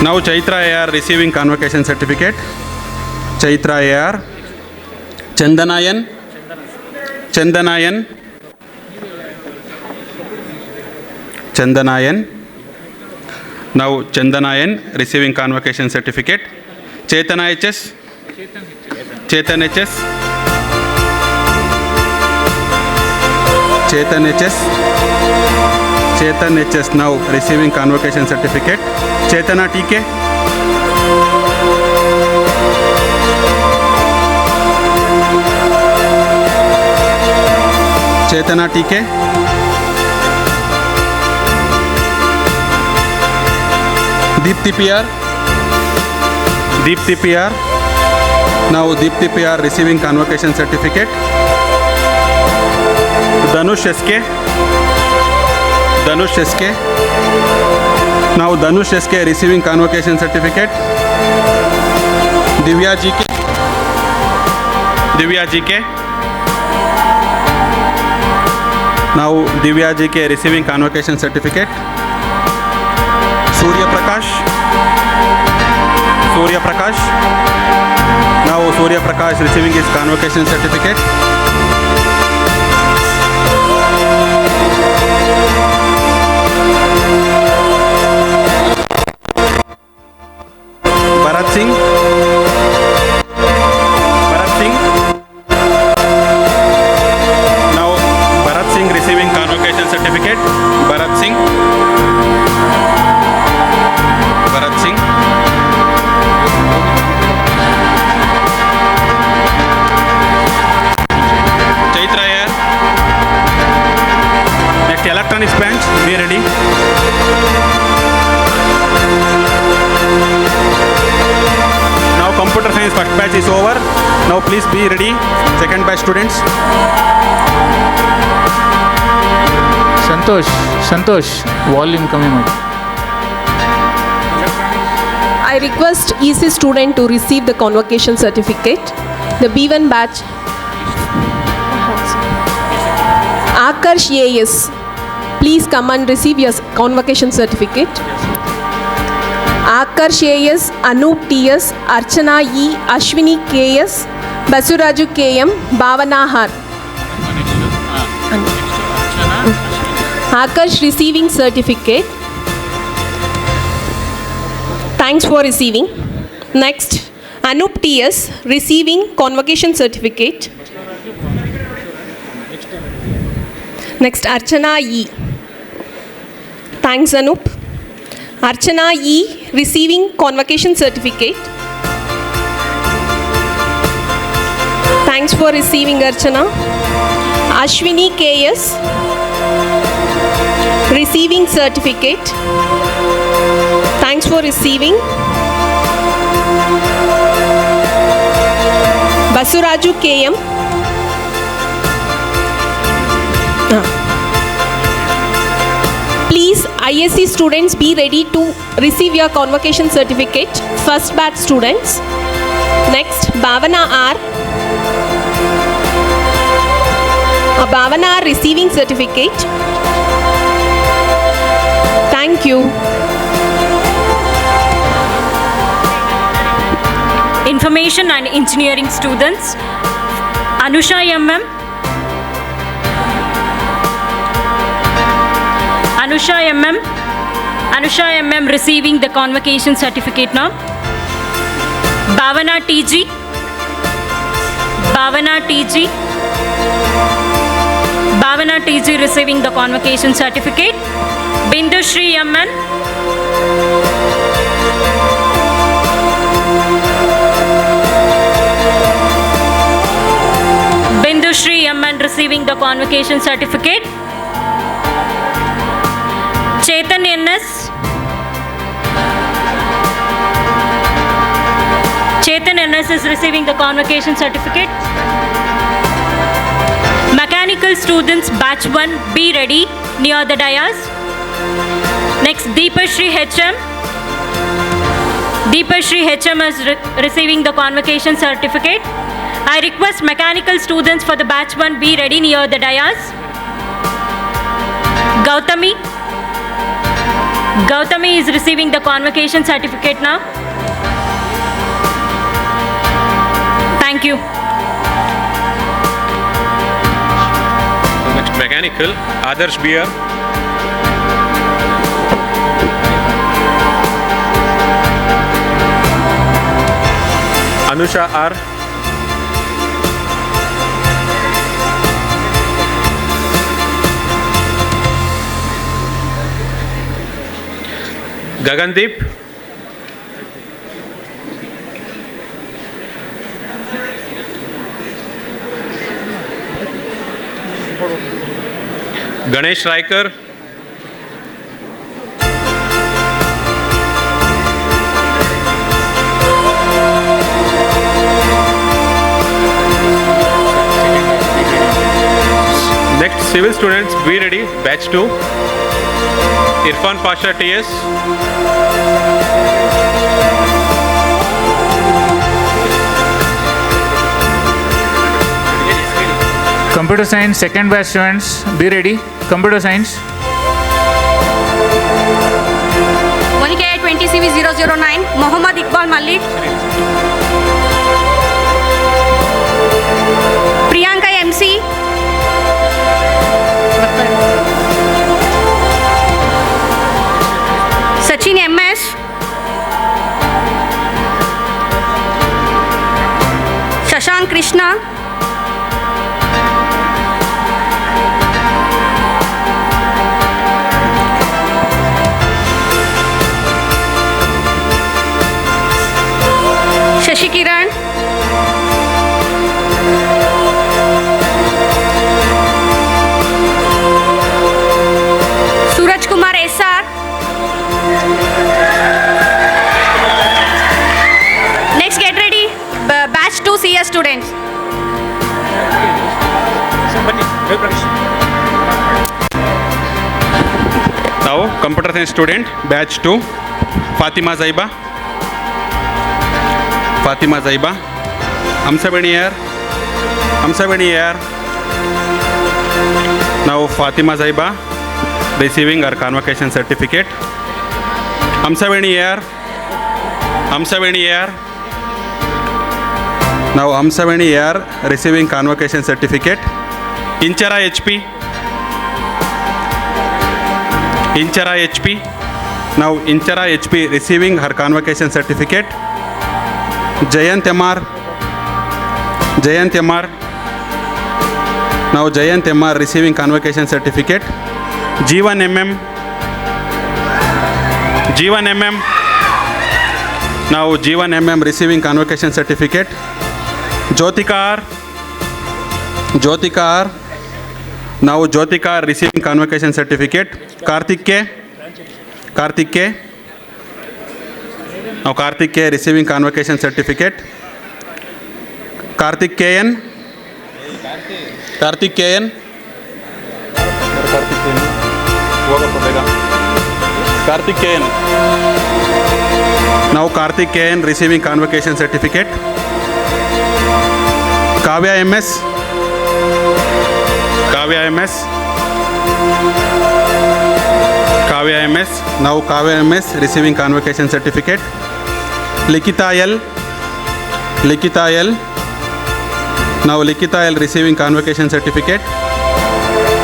Now Chaitra AR receiving convocation certificate. Chaitra AR. Chandanayan. Chandanayan. Chandanayan. Now Chandanayan receiving convocation certificate. Chetana HS. Chetan HS. Chetan HS. Chetan HS now receiving convocation certificate. Chetana TK. Chetana TK. Deepthi PR. Deepthi PR. Now Deepthi PR receiving convocation certificate. Danush SK. Danush SK. Now Danush SK receiving convocation certificate. Divya GK. Divya GK. Now Divya GK receiving convocation certificate. Surya Prakash. Surya Prakash. Now Surya Prakash receiving his convocation certificate. Bharat Singh. Bharat Singh. Now Bharat Singh receiving convocation certificate. Bharat Singh. Bharat Singh. Chaitra here. Next electronics bench, be ready. Now computer science first batch is over. Now please be ready. Second batch students. Santosh, volume coming out. I request EC student to receive the convocation certificate. The B1 batch. Akarsh AS, please come and receive your convocation certificate. Akarsh AS, Anup TS, Archana E, Ashwini KS, Basuraju KM, Bhavana Har. Akarsh receiving certificate. Thanks for receiving. Next, Anup TS receiving convocation certificate. Next, Archana E. Thanks, Anup. Archana E receiving convocation certificate. Thanks for receiving, Archana. Ashwini KS receiving certificate. Thanks for receiving. Basuraju KM. Please, ISC students, be ready to receive your convocation certificate. First batch students. Next, Bhavana R. Bhavana R receiving certificate. Thank you. Information and engineering students. Anusha MM. Anusha MM. Anusha MM receiving the convocation certificate now. Bhavana TG. Bhavana TG. Bhavana TG receiving the convocation certificate. Bindushri MN. Bindushri MN receiving the convocation certificate. Chetan NS. Chetan NS is receiving the convocation certificate. Mechanical students batch 1, be ready near the dais. Next, Deepashri HM. Deepashri HM is receiving the convocation certificate. I request mechanical students for the batch 1 be ready near the dais. Gautami. Gautami is receiving the convocation certificate now. Thank you. Next, mechanical, Adarsh BR. Anusha R. Gagandeep. Ganesh Raikar. Next, civil students, be ready, batch 2. Irfan Pasha TS. Computer science, second batch students, be ready. Computer science. Monica 20 CV 009, Mohammad Iqbal Malik. Priyanka MC. Sachin MS. Shashank Krishna. Shashi Kiran. Suraj Kumar SR. Next, get ready. Batch 2 CS students. Now, computer science student, batch 2. Fatima Zaiba. Fatima Zaiba. Amsabani here. Amsabani here. Now, Fatima Zaiba receiving her convocation certificate. Amsabani here. Amsabani here. Now, Amsabani here receiving convocation certificate. Inchara HP. Inchara HP. Now, Inchara HP receiving her convocation certificate. Jayant MR. Jayant MR. Now, Jayant MR receiving convocation certificate. Jeevan MM. Jeevan MM. Now, Jeevan MM receiving convocation certificate. Jyotika R. Jyotika R. Now, Jyotika R receiving convocation certificate. Karthik K. Karthik K. Now, Karthik K receiving convocation certificate. Karthik KN. Karthik KN. Karthik KN. Now, Karthik KN receiving convocation certificate. Kavya MS. Kavya MS. Kavya MS. Now, Kavya MS receiving convocation certificate. Likita L. Likita L. Now, Likita L receiving convocation certificate.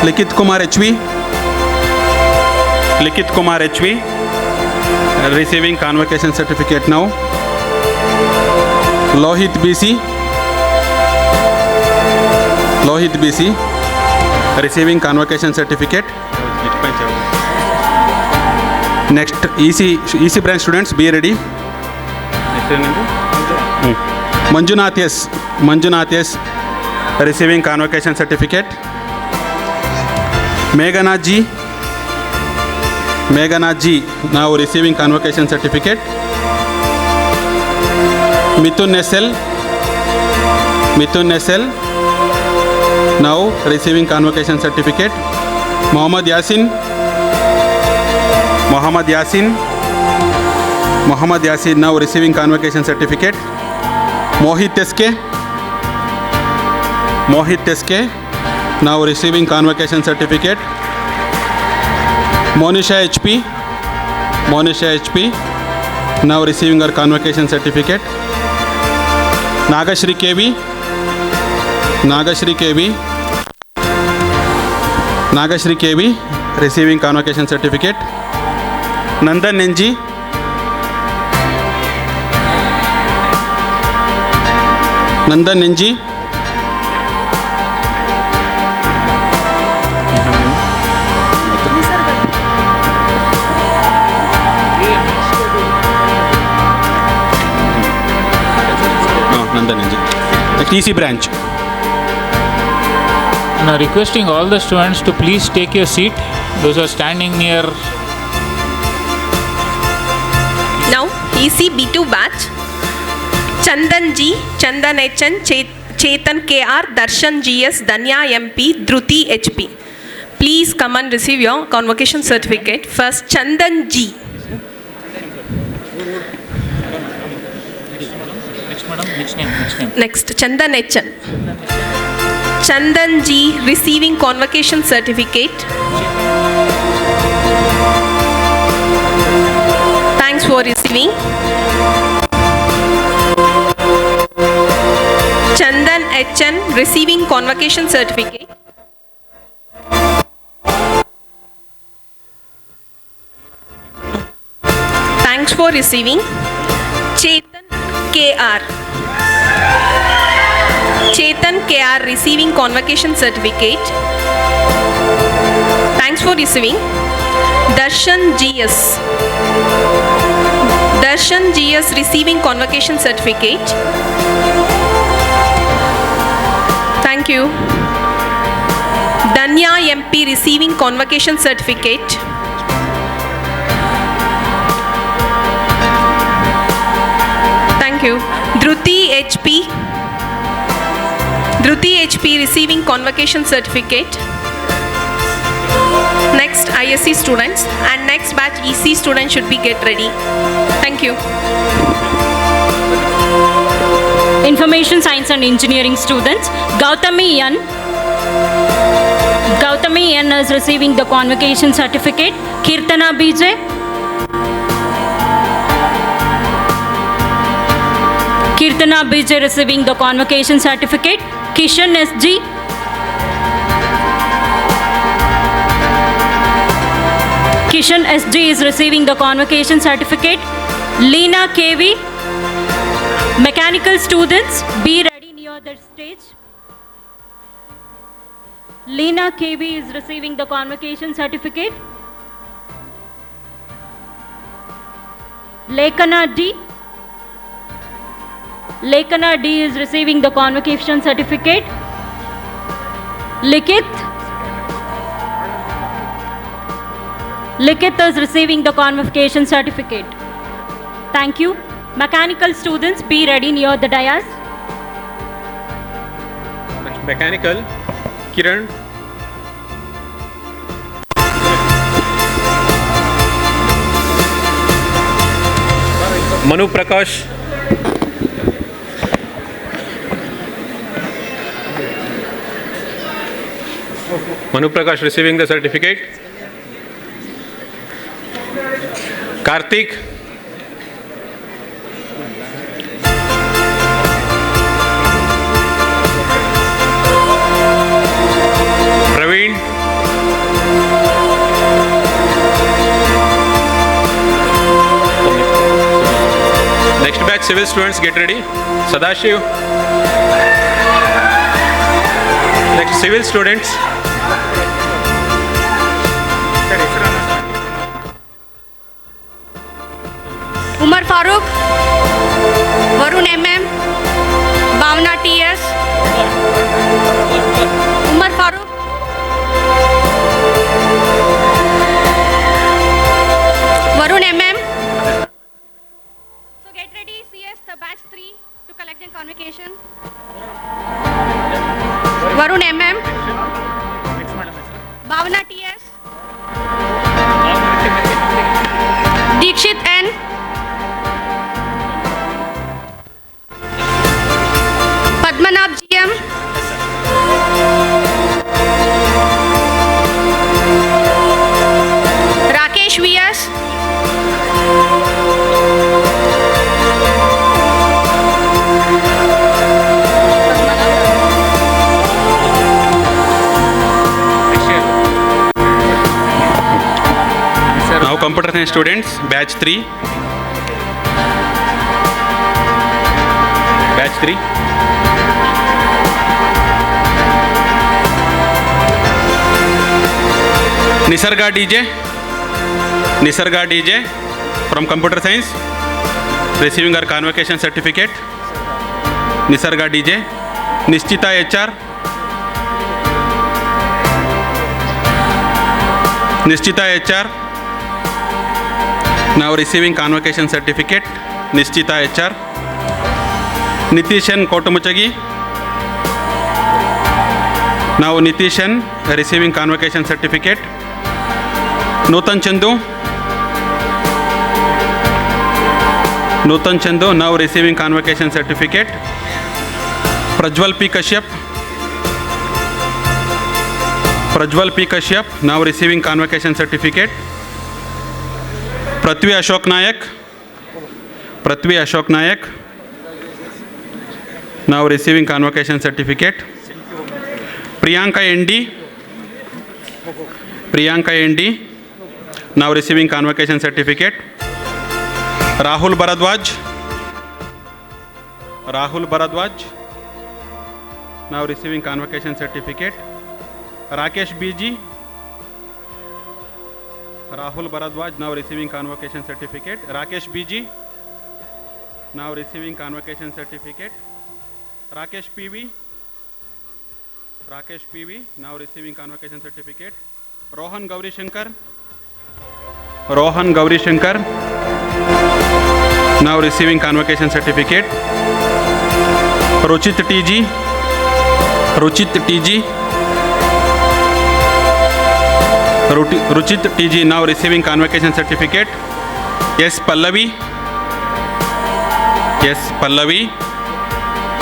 Likit Kumar HV. Likit Kumar HV receiving convocation certificate now. Lohit BC. Lohit BC receiving convocation certificate. Next, EC branch students, be ready. Manjunath S. Manjunath S receiving convocation certificate. Meghana G. Meghana G now receiving convocation certificate. Mithun SL. Mithun SL now receiving convocation certificate. Mohammad Yasin. Mohammad Yasin. Mohammad Yasin now receiving convocation certificate. Mohit SK. Mohit SK now receiving convocation certificate. Monisha HP. Monisha HP, now receiving her convocation certificate. Nagashri KV, receiving convocation certificate. Nandan Nenji, TC branch. Now requesting all the students to please take your seat. Those who are standing near. Now EC B2 batch. Chandan G, Chandan HN, Chetan KR, Darshan GS, Danya MP, Dhruti HP. Please come and receive your convocation certificate. First Chandan G. Next Chandan HN. Chandan G receiving convocation certificate. Thanks for receiving. Chandan HN receiving convocation certificate. Thanks for receiving. Chetan KR receiving convocation certificate. Thanks for receiving. Darshan GS receiving convocation certificate. Thank you. Danya MP receiving convocation certificate. Thank you. Dhruti HP receiving convocation certificate. Next ISC students and next batch EC students should be get ready. Thank you. Information Science and Engineering students, Gautami N is receiving the convocation certificate. Kirtana BJ receiving the convocation certificate. Kishan SG. is receiving the convocation certificate. Leena KV. Mechanical students, be ready near the stage. Leena KV is receiving the convocation certificate. Lekana D is receiving the convocation certificate. Likith is receiving the convocation certificate. Thank you. Mechanical students, be ready near the dais. Mechanical, Kiran. Manu Prakash. Receiving the certificate. Karthik. Praveen. Next batch civil students, get ready. Sadashiv. Next civil students. Umar Farooq, Varun MM, Bhavna TS, Umar Farooq, Varun MM. So get ready, CS, the batch 3 to collect the convocation. Varun MM, Bhavna TS, Dikshit N, Padmanabh GM, Rakesh VS, computer science students, batch 3. Batch 3. Nisarga DJ from computer science, receiving her convocation certificate. Nisarga DJ. Nishchita HR. Nishchita HR, now receiving convocation certificate. Nishchita HR. Nitishan Kotumachagi, now Nitishan receiving convocation certificate. Nutan Chandu, now receiving convocation certificate. Prajwal P. Kashyap, now receiving convocation certificate. Prithvi Ashok Nayak, now receiving convocation certificate. Priyanka ND, now receiving convocation certificate. Rahul Bharadwaj, now receiving convocation certificate. Rakesh BG, Rahul Bharadwaj, now receiving convocation certificate. Rakesh BG, now receiving convocation certificate. Rakesh PV, now receiving convocation certificate. Rohan Gauri Shankar, now receiving convocation certificate. Ruchit TG, now receiving convocation certificate. Yes, Pallavi,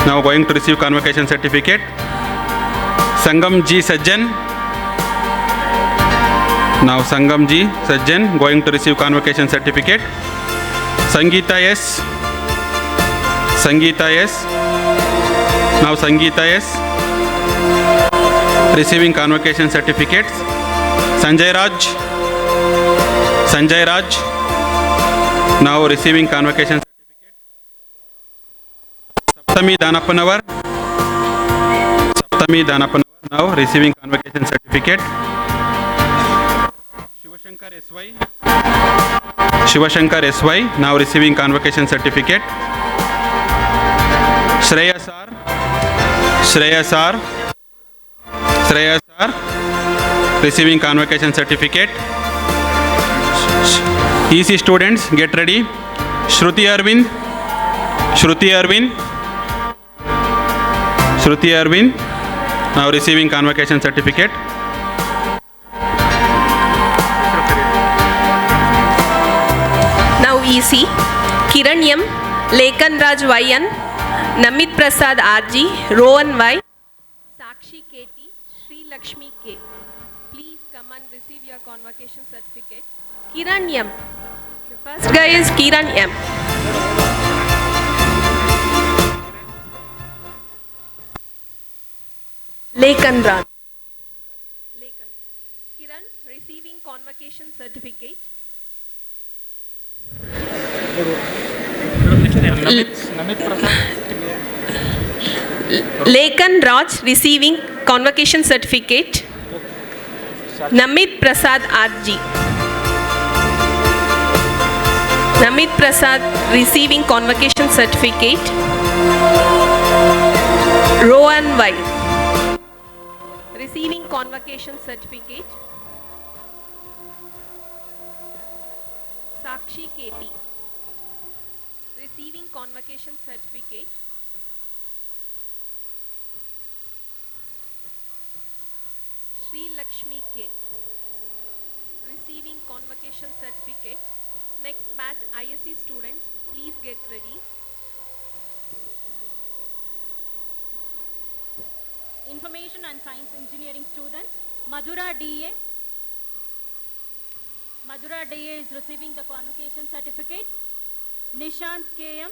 now going to receive convocation certificate. Sangam G Sajjan, now Sangam G Sajjan going to receive convocation certificate. Sangeeta S, now Sangeeta S receiving convocation certificates. Sanjay Raj, now receiving convocation certificate. Saptami Danapanawar, now receiving convocation certificate. Shivashankar SY, now receiving convocation certificate. Shreyas R, receiving convocation certificate. EC students, get ready. Shruti Arvind, now receiving convocation certificate. Now EC, Kiran M, Lekhan Raj YN, Namit Prasad RG, Rohan Y, Sakshi KT, Sri Lakshmi K. Please come and receive your convocation certificate. Kiran M. The first guy is Kiran M. Lekhan Raj. Kiran receiving convocation certificate. Lekhan Raj receiving convocation certificate. Namit Prasad RG. Namit Prasad receiving convocation certificate. Rohan Y receiving convocation certificate. Sakshi KT receiving convocation certificate. Sri Lakshmi K receiving convocation certificate. Next batch ISC students, please get ready. Information and Science Engineering students, Madhura DA. Madhura DA is receiving the convocation certificate. Nishant KM.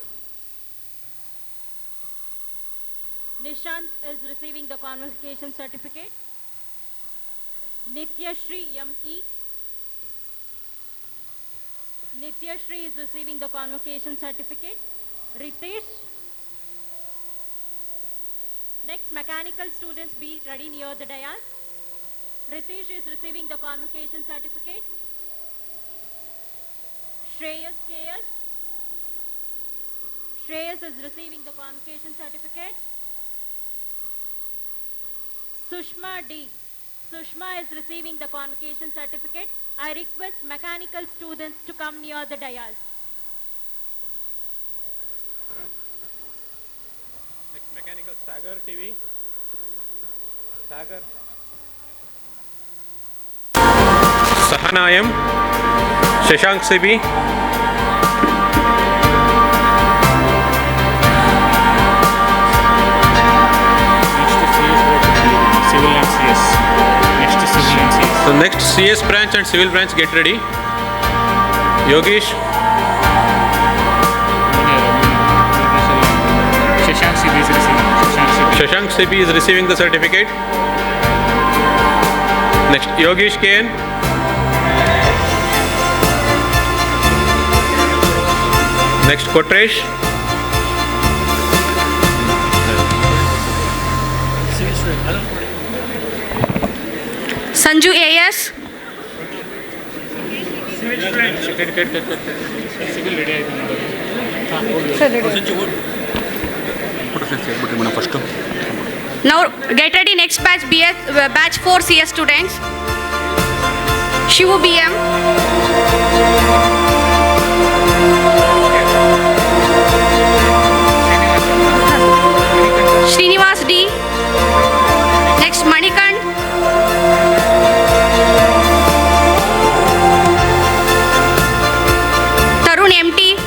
Nishant is receiving the convocation certificate. Nityashri ME. Nitya Shri is receiving the convocation certificate. Ritesh. Next, mechanical students be ready near the dais. Ritesh is receiving the convocation certificate. Shreyas KS. Shreyas is receiving the convocation certificate. Sushma D. Sushma is receiving the convocation certificate. I request mechanical students to come near the dais. Next, mechanical Sagar TV. Sagar. Sahanayam. Shashank Sibi. So next CS branch and civil branch, get ready. Yogesh. Shashank Sibi is receiving the certificate. Next, Yogesh KN. Next, Kotresh. Sanju AS. Now get ready, next batch batch 4 CS students. Shivu BM. Srinivas D. Next Manikand. Tarun MT.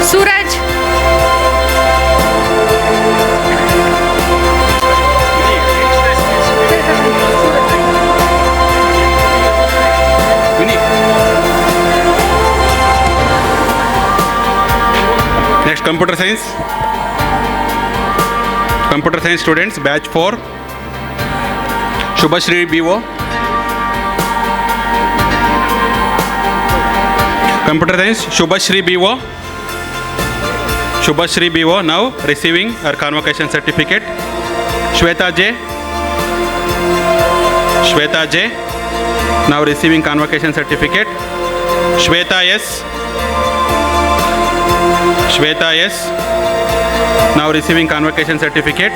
Suraj. Next, computer science. Computer science students, batch 4. Shubhashri BO. Computer science, Shubhashri BO. Shubhashri BO now receiving her convocation certificate. Shweta J. Shweta J now receiving convocation certificate. Shweta S. Shweta S now receiving convocation certificate.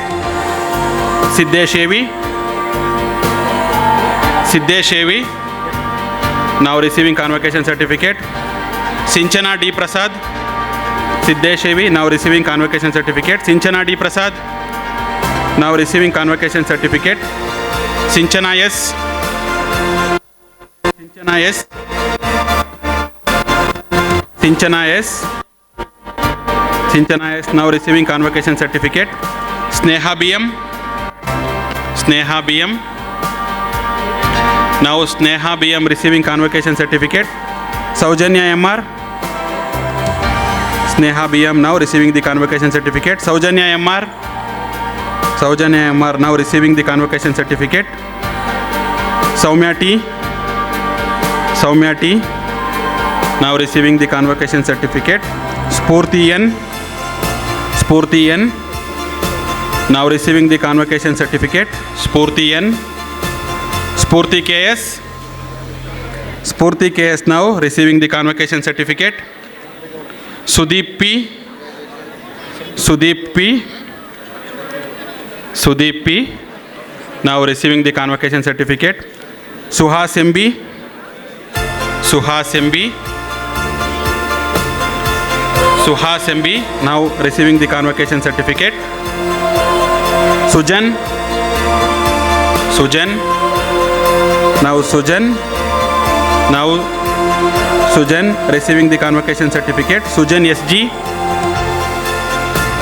Siddesh Evi. Siddesh Evi now receiving convocation certificate. Sinchana D Prasad. Siddesh Evi now receiving convocation certificate. Sinchana D Prasad now receiving convocation certificate. Sinchana S. Sinchana S. Sinchana S. Sinchana S now receiving convocation certificate. Sneha BM. Sneha BM. Now Sneha BM receiving convocation certificate. Saujanya MR. Sneha BM now receiving the convocation certificate. Saujanya MR. Saujanya MR now receiving the convocation certificate. Soumya T. Soumya T now receiving the convocation certificate. Spurti N. Spurti N now receiving the convocation certificate. Spurti N. Spurti KS. Spurti KS now receiving the convocation certificate. Sudeep P. Sudeep P. Sudeep P now receiving the convocation certificate. Suhas MB. Suhas MB. Suhas MB now receiving the convocation certificate. Sujan. Sujan. Now Sujan. Now Sujan receiving the convocation certificate. Sujan SG.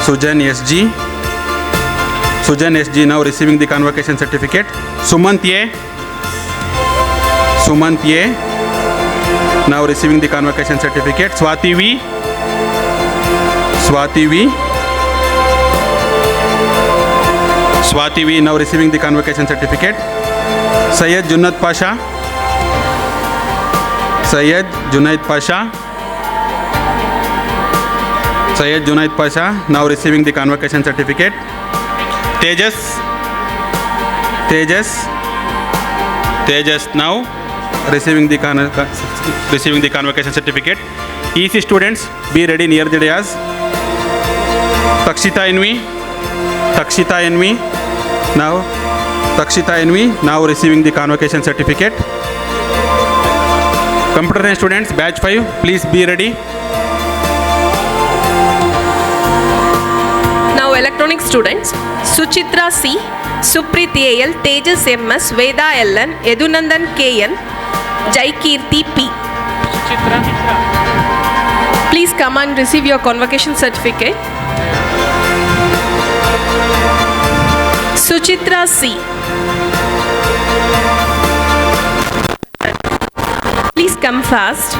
Sujan SG. Sujan SG now receiving the convocation certificate. Sumant A. Sumant A now receiving the convocation certificate. Swati V. Swati V. Swati V now receiving the convocation certificate. Syed Junaid Pasha. Syed Junaid Pasha. Syed Junaid Pasha now receiving the convocation certificate. Tejas now receiving the convocation certificate. EC students, be ready near the dais. Takshita Envi now receiving the convocation certificate. Computer science students, batch 5, please be ready. Now electronic students, Suchitra C, Suprit AL, Tejas MS, Veda LN, Edunandan KN, Jaikirti P. Please come and receive your convocation certificate. Suchitra C. Please come fast.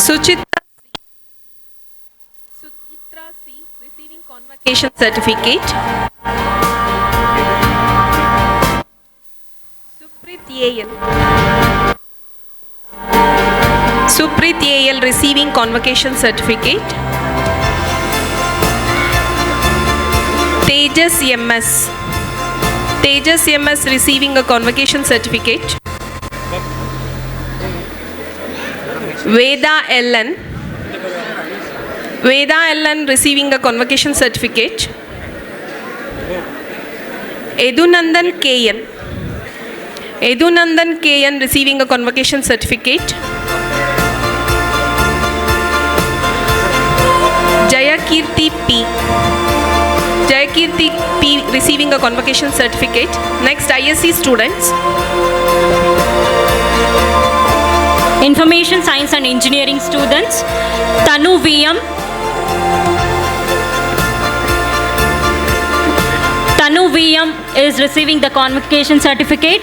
Suchitra C receiving convocation certificate. Suprit AL receiving convocation certificate. Tejas MS receiving a convocation certificate. Veda LN receiving a convocation certificate. Edunandan KN receiving a convocation certificate. Jayakirti P receiving a convocation certificate. Next, ISC students. Information Science and Engineering students, Tanu VM. Tanu VM is receiving the convocation certificate.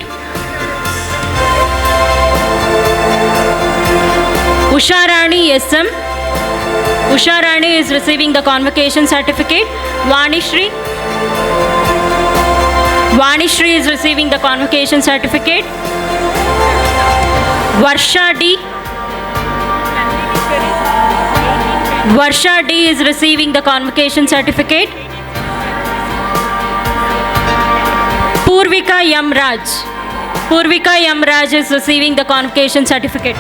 Usharani SM. Usharani is receiving the convocation certificate. Vanishri is receiving the convocation certificate. Varsha D is receiving the convocation certificate. Purvika Yamraj is receiving the convocation certificate.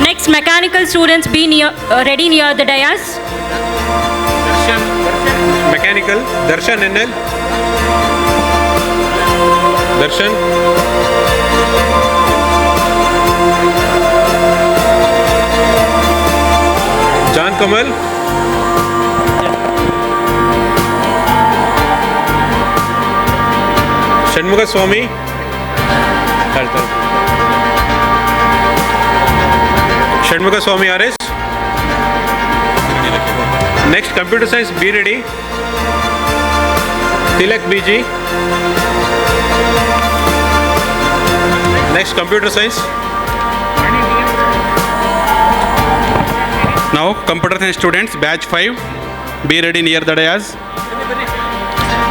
Next, mechanical students, be ready near the dais. Mechanical, Darshan NL. Darshan. John Kamal. Shanmuga Swami. Shanmuga Swami RS. Next, computer science, be ready. Tilak BG. Next, computer science. Now, computer science students, batch 5, be ready near the dais.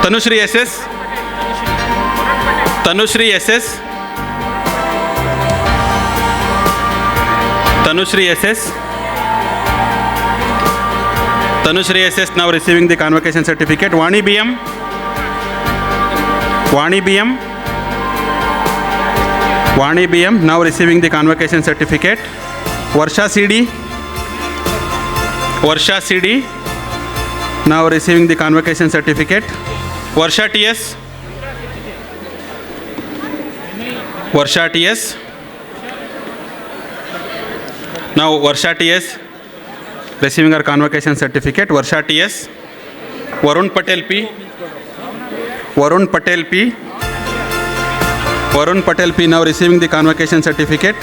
Tanushri SS. Tanushri SS now receiving the convocation certificate. Vani BM now receiving the convocation certificate. Varsha CD now receiving the convocation certificate. Varsha TS now Varsha TS receiving our convocation certificate. Varsha TS. Varun Patel P now receiving the convocation certificate.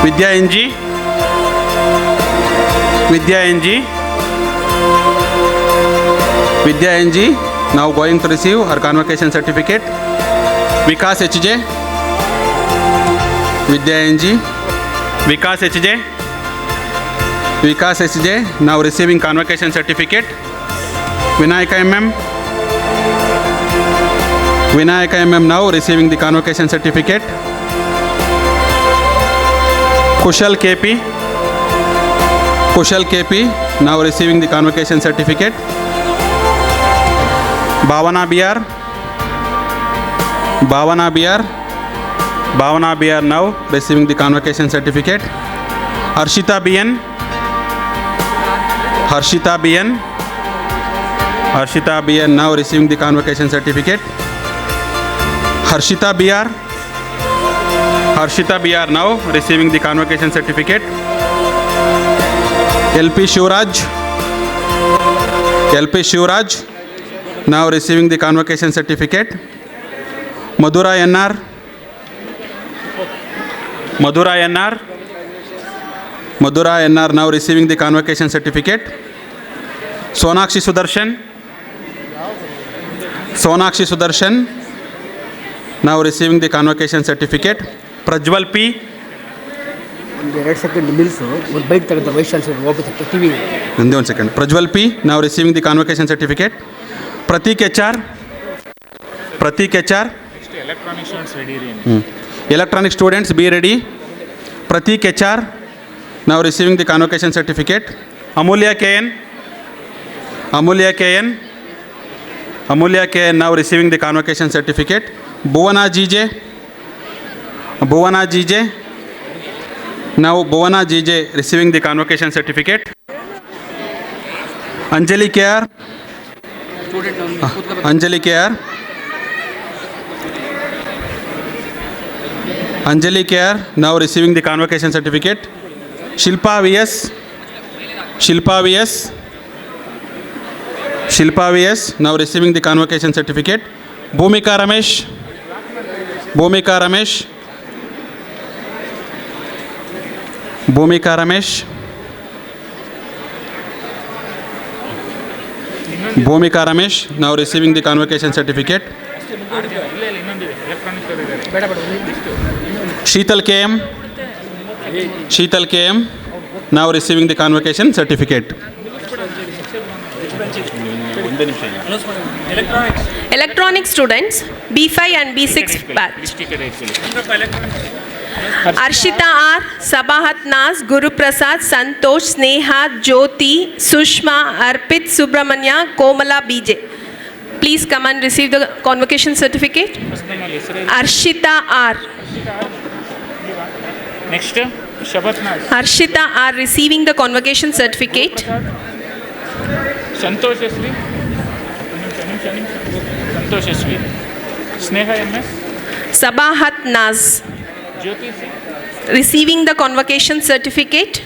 Vidya NG now going to receive her convocation certificate. Vikas HJ, Vidya NG, Vikas HJ, Vikas HJ, now receiving convocation certificate. Vinayaka MM, Vinayaka MM now receiving the convocation certificate. Kushal KP, Kushal KP now receiving the convocation certificate. Bhavana BR, Bhavana BR, Bhavana BR now receiving the convocation certificate. Harshita BN, Harshita BN, Harshita BN now receiving the convocation certificate. Harshita BR, Harshita BR now receiving the convocation certificate. LP Shivraj, LP Shivraj now receiving the convocation certificate. Madhura NR, Madhura NR, Madhura NR now receiving the convocation certificate. Sonakshi Sudarshan, Sonakshi Sudarshan now receiving the convocation certificate. Prajwal P, ಎರಡು second ನಿಲ್ಲಿಸು ಒಂದು bike ತೆಗೆದು vice chancellor ಹೋಗುತ್ತೆ T V ಒಂದೇ ಒಂದು second. Prajwal P now receiving the convocation certificate. Pratik HR, Pratik HR, electronic students ready. electronic students be ready. Pratik HR now receiving the convocation certificate. Amulya KN, Amulya KN, Amulya KN now receiving the convocation certificate. Bhuvana GJ, Bhuvana GJ now Bhuvana GJ receiving the convocation certificate. Anjali KR, Anjali KR, Anjali KR now receiving the convocation certificate. Shilpa VS, Shilpa VS, Shilpa VS now receiving the convocation certificate. Bhumika Ramesh, Bhumika Ramesh, Bhumika Ramesh, Bhumika Ramesh now receiving the convocation certificate. Sheetal KM, Sheetal KM now receiving the convocation certificate. Electronic students, B5 and B6 batch. Arshita R, Sabahat Naz, Guru Prasad, Santosh, Sneha, Jyoti, Sushma, Arpit, Subramanya, Komala BJ. Please come and receive the convocation certificate. Arshita R. Next, Shabat Naz. Arshita R receiving the convocation certificate. Santosh Yasvi. Santosh Yasvi. Sneha MS. Sabahat Naz Jyoti C. receiving the convocation certificate.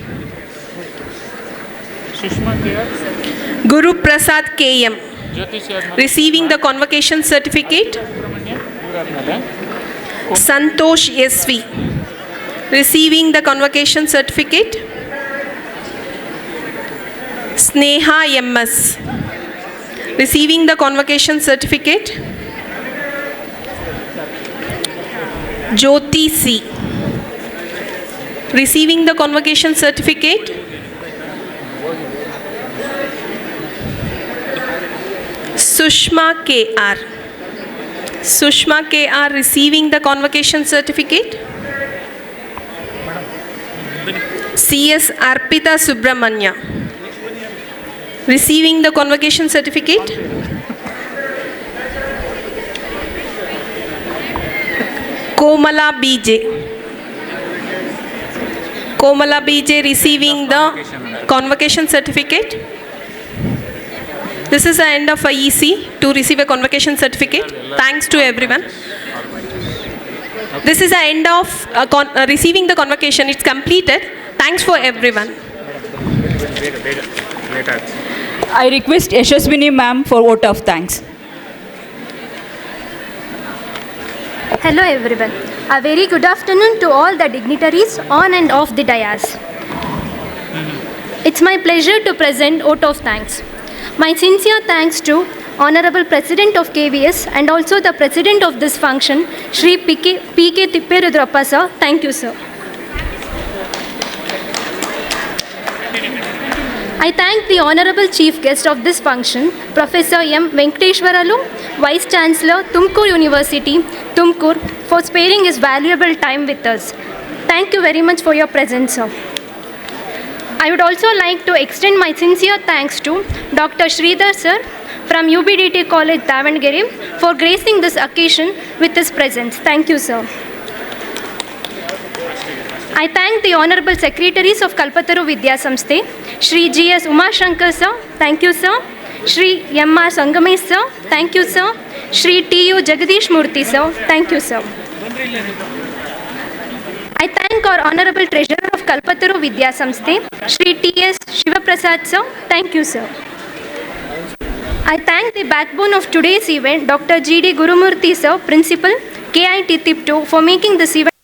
Sushma KR. Guru Prasad KM Jyoti C. receiving the convocation certificate. Santosh SV receiving the convocation certificate. Sneha MS receiving the convocation certificate. Jyoti C receiving the convocation certificate. Sushma KR, Sushma KR receiving the convocation certificate. CS Arpita Subramanya receiving the convocation certificate. Komala BJ, Komala BJ receiving the convocation certificate. This is the end of a EC to receive a convocation certificate. Thanks to everyone. This is the end of receiving the convocation. It's completed. Thanks for everyone. I request Yashaswini ma'am for vote of thanks. Hello everyone. A very good afternoon to all the dignitaries on and off the dais. It's my pleasure to present vote of thanks. My sincere thanks to Honorable President of KVS and also the President of this function, Shri P.K. Tipperudrappa sir. Thank you, sir. I thank the Honorable Chief Guest of this function, Professor M. Venkateshwaralu, Vice Chancellor, Tumkur University, Tumkur, for sparing his valuable time with us. Thank you very much for your presence, sir. I would also like to extend my sincere thanks to Dr. Sridhar sir from UBDT College, Davangere, for gracing this occasion with his presence. Thank you, sir. I thank the Honorable Secretaries of Kalpataru Vidya Samsthe, Shri G.S. Umashankar sir, thank you, sir. Shri M.R. Sangamesh sir, thank you, sir. Shri T.U. Jagadish Murthy sir, thank you, sir. I thank our Honorable Treasurer of Kalpataru Vidya Samsthe, Shri T.S. Shivaprasad sir, thank you, sir. I thank the backbone of today's event, Dr. G.D. Gurumurthy sir, Principal, KIT Tipto, for making this event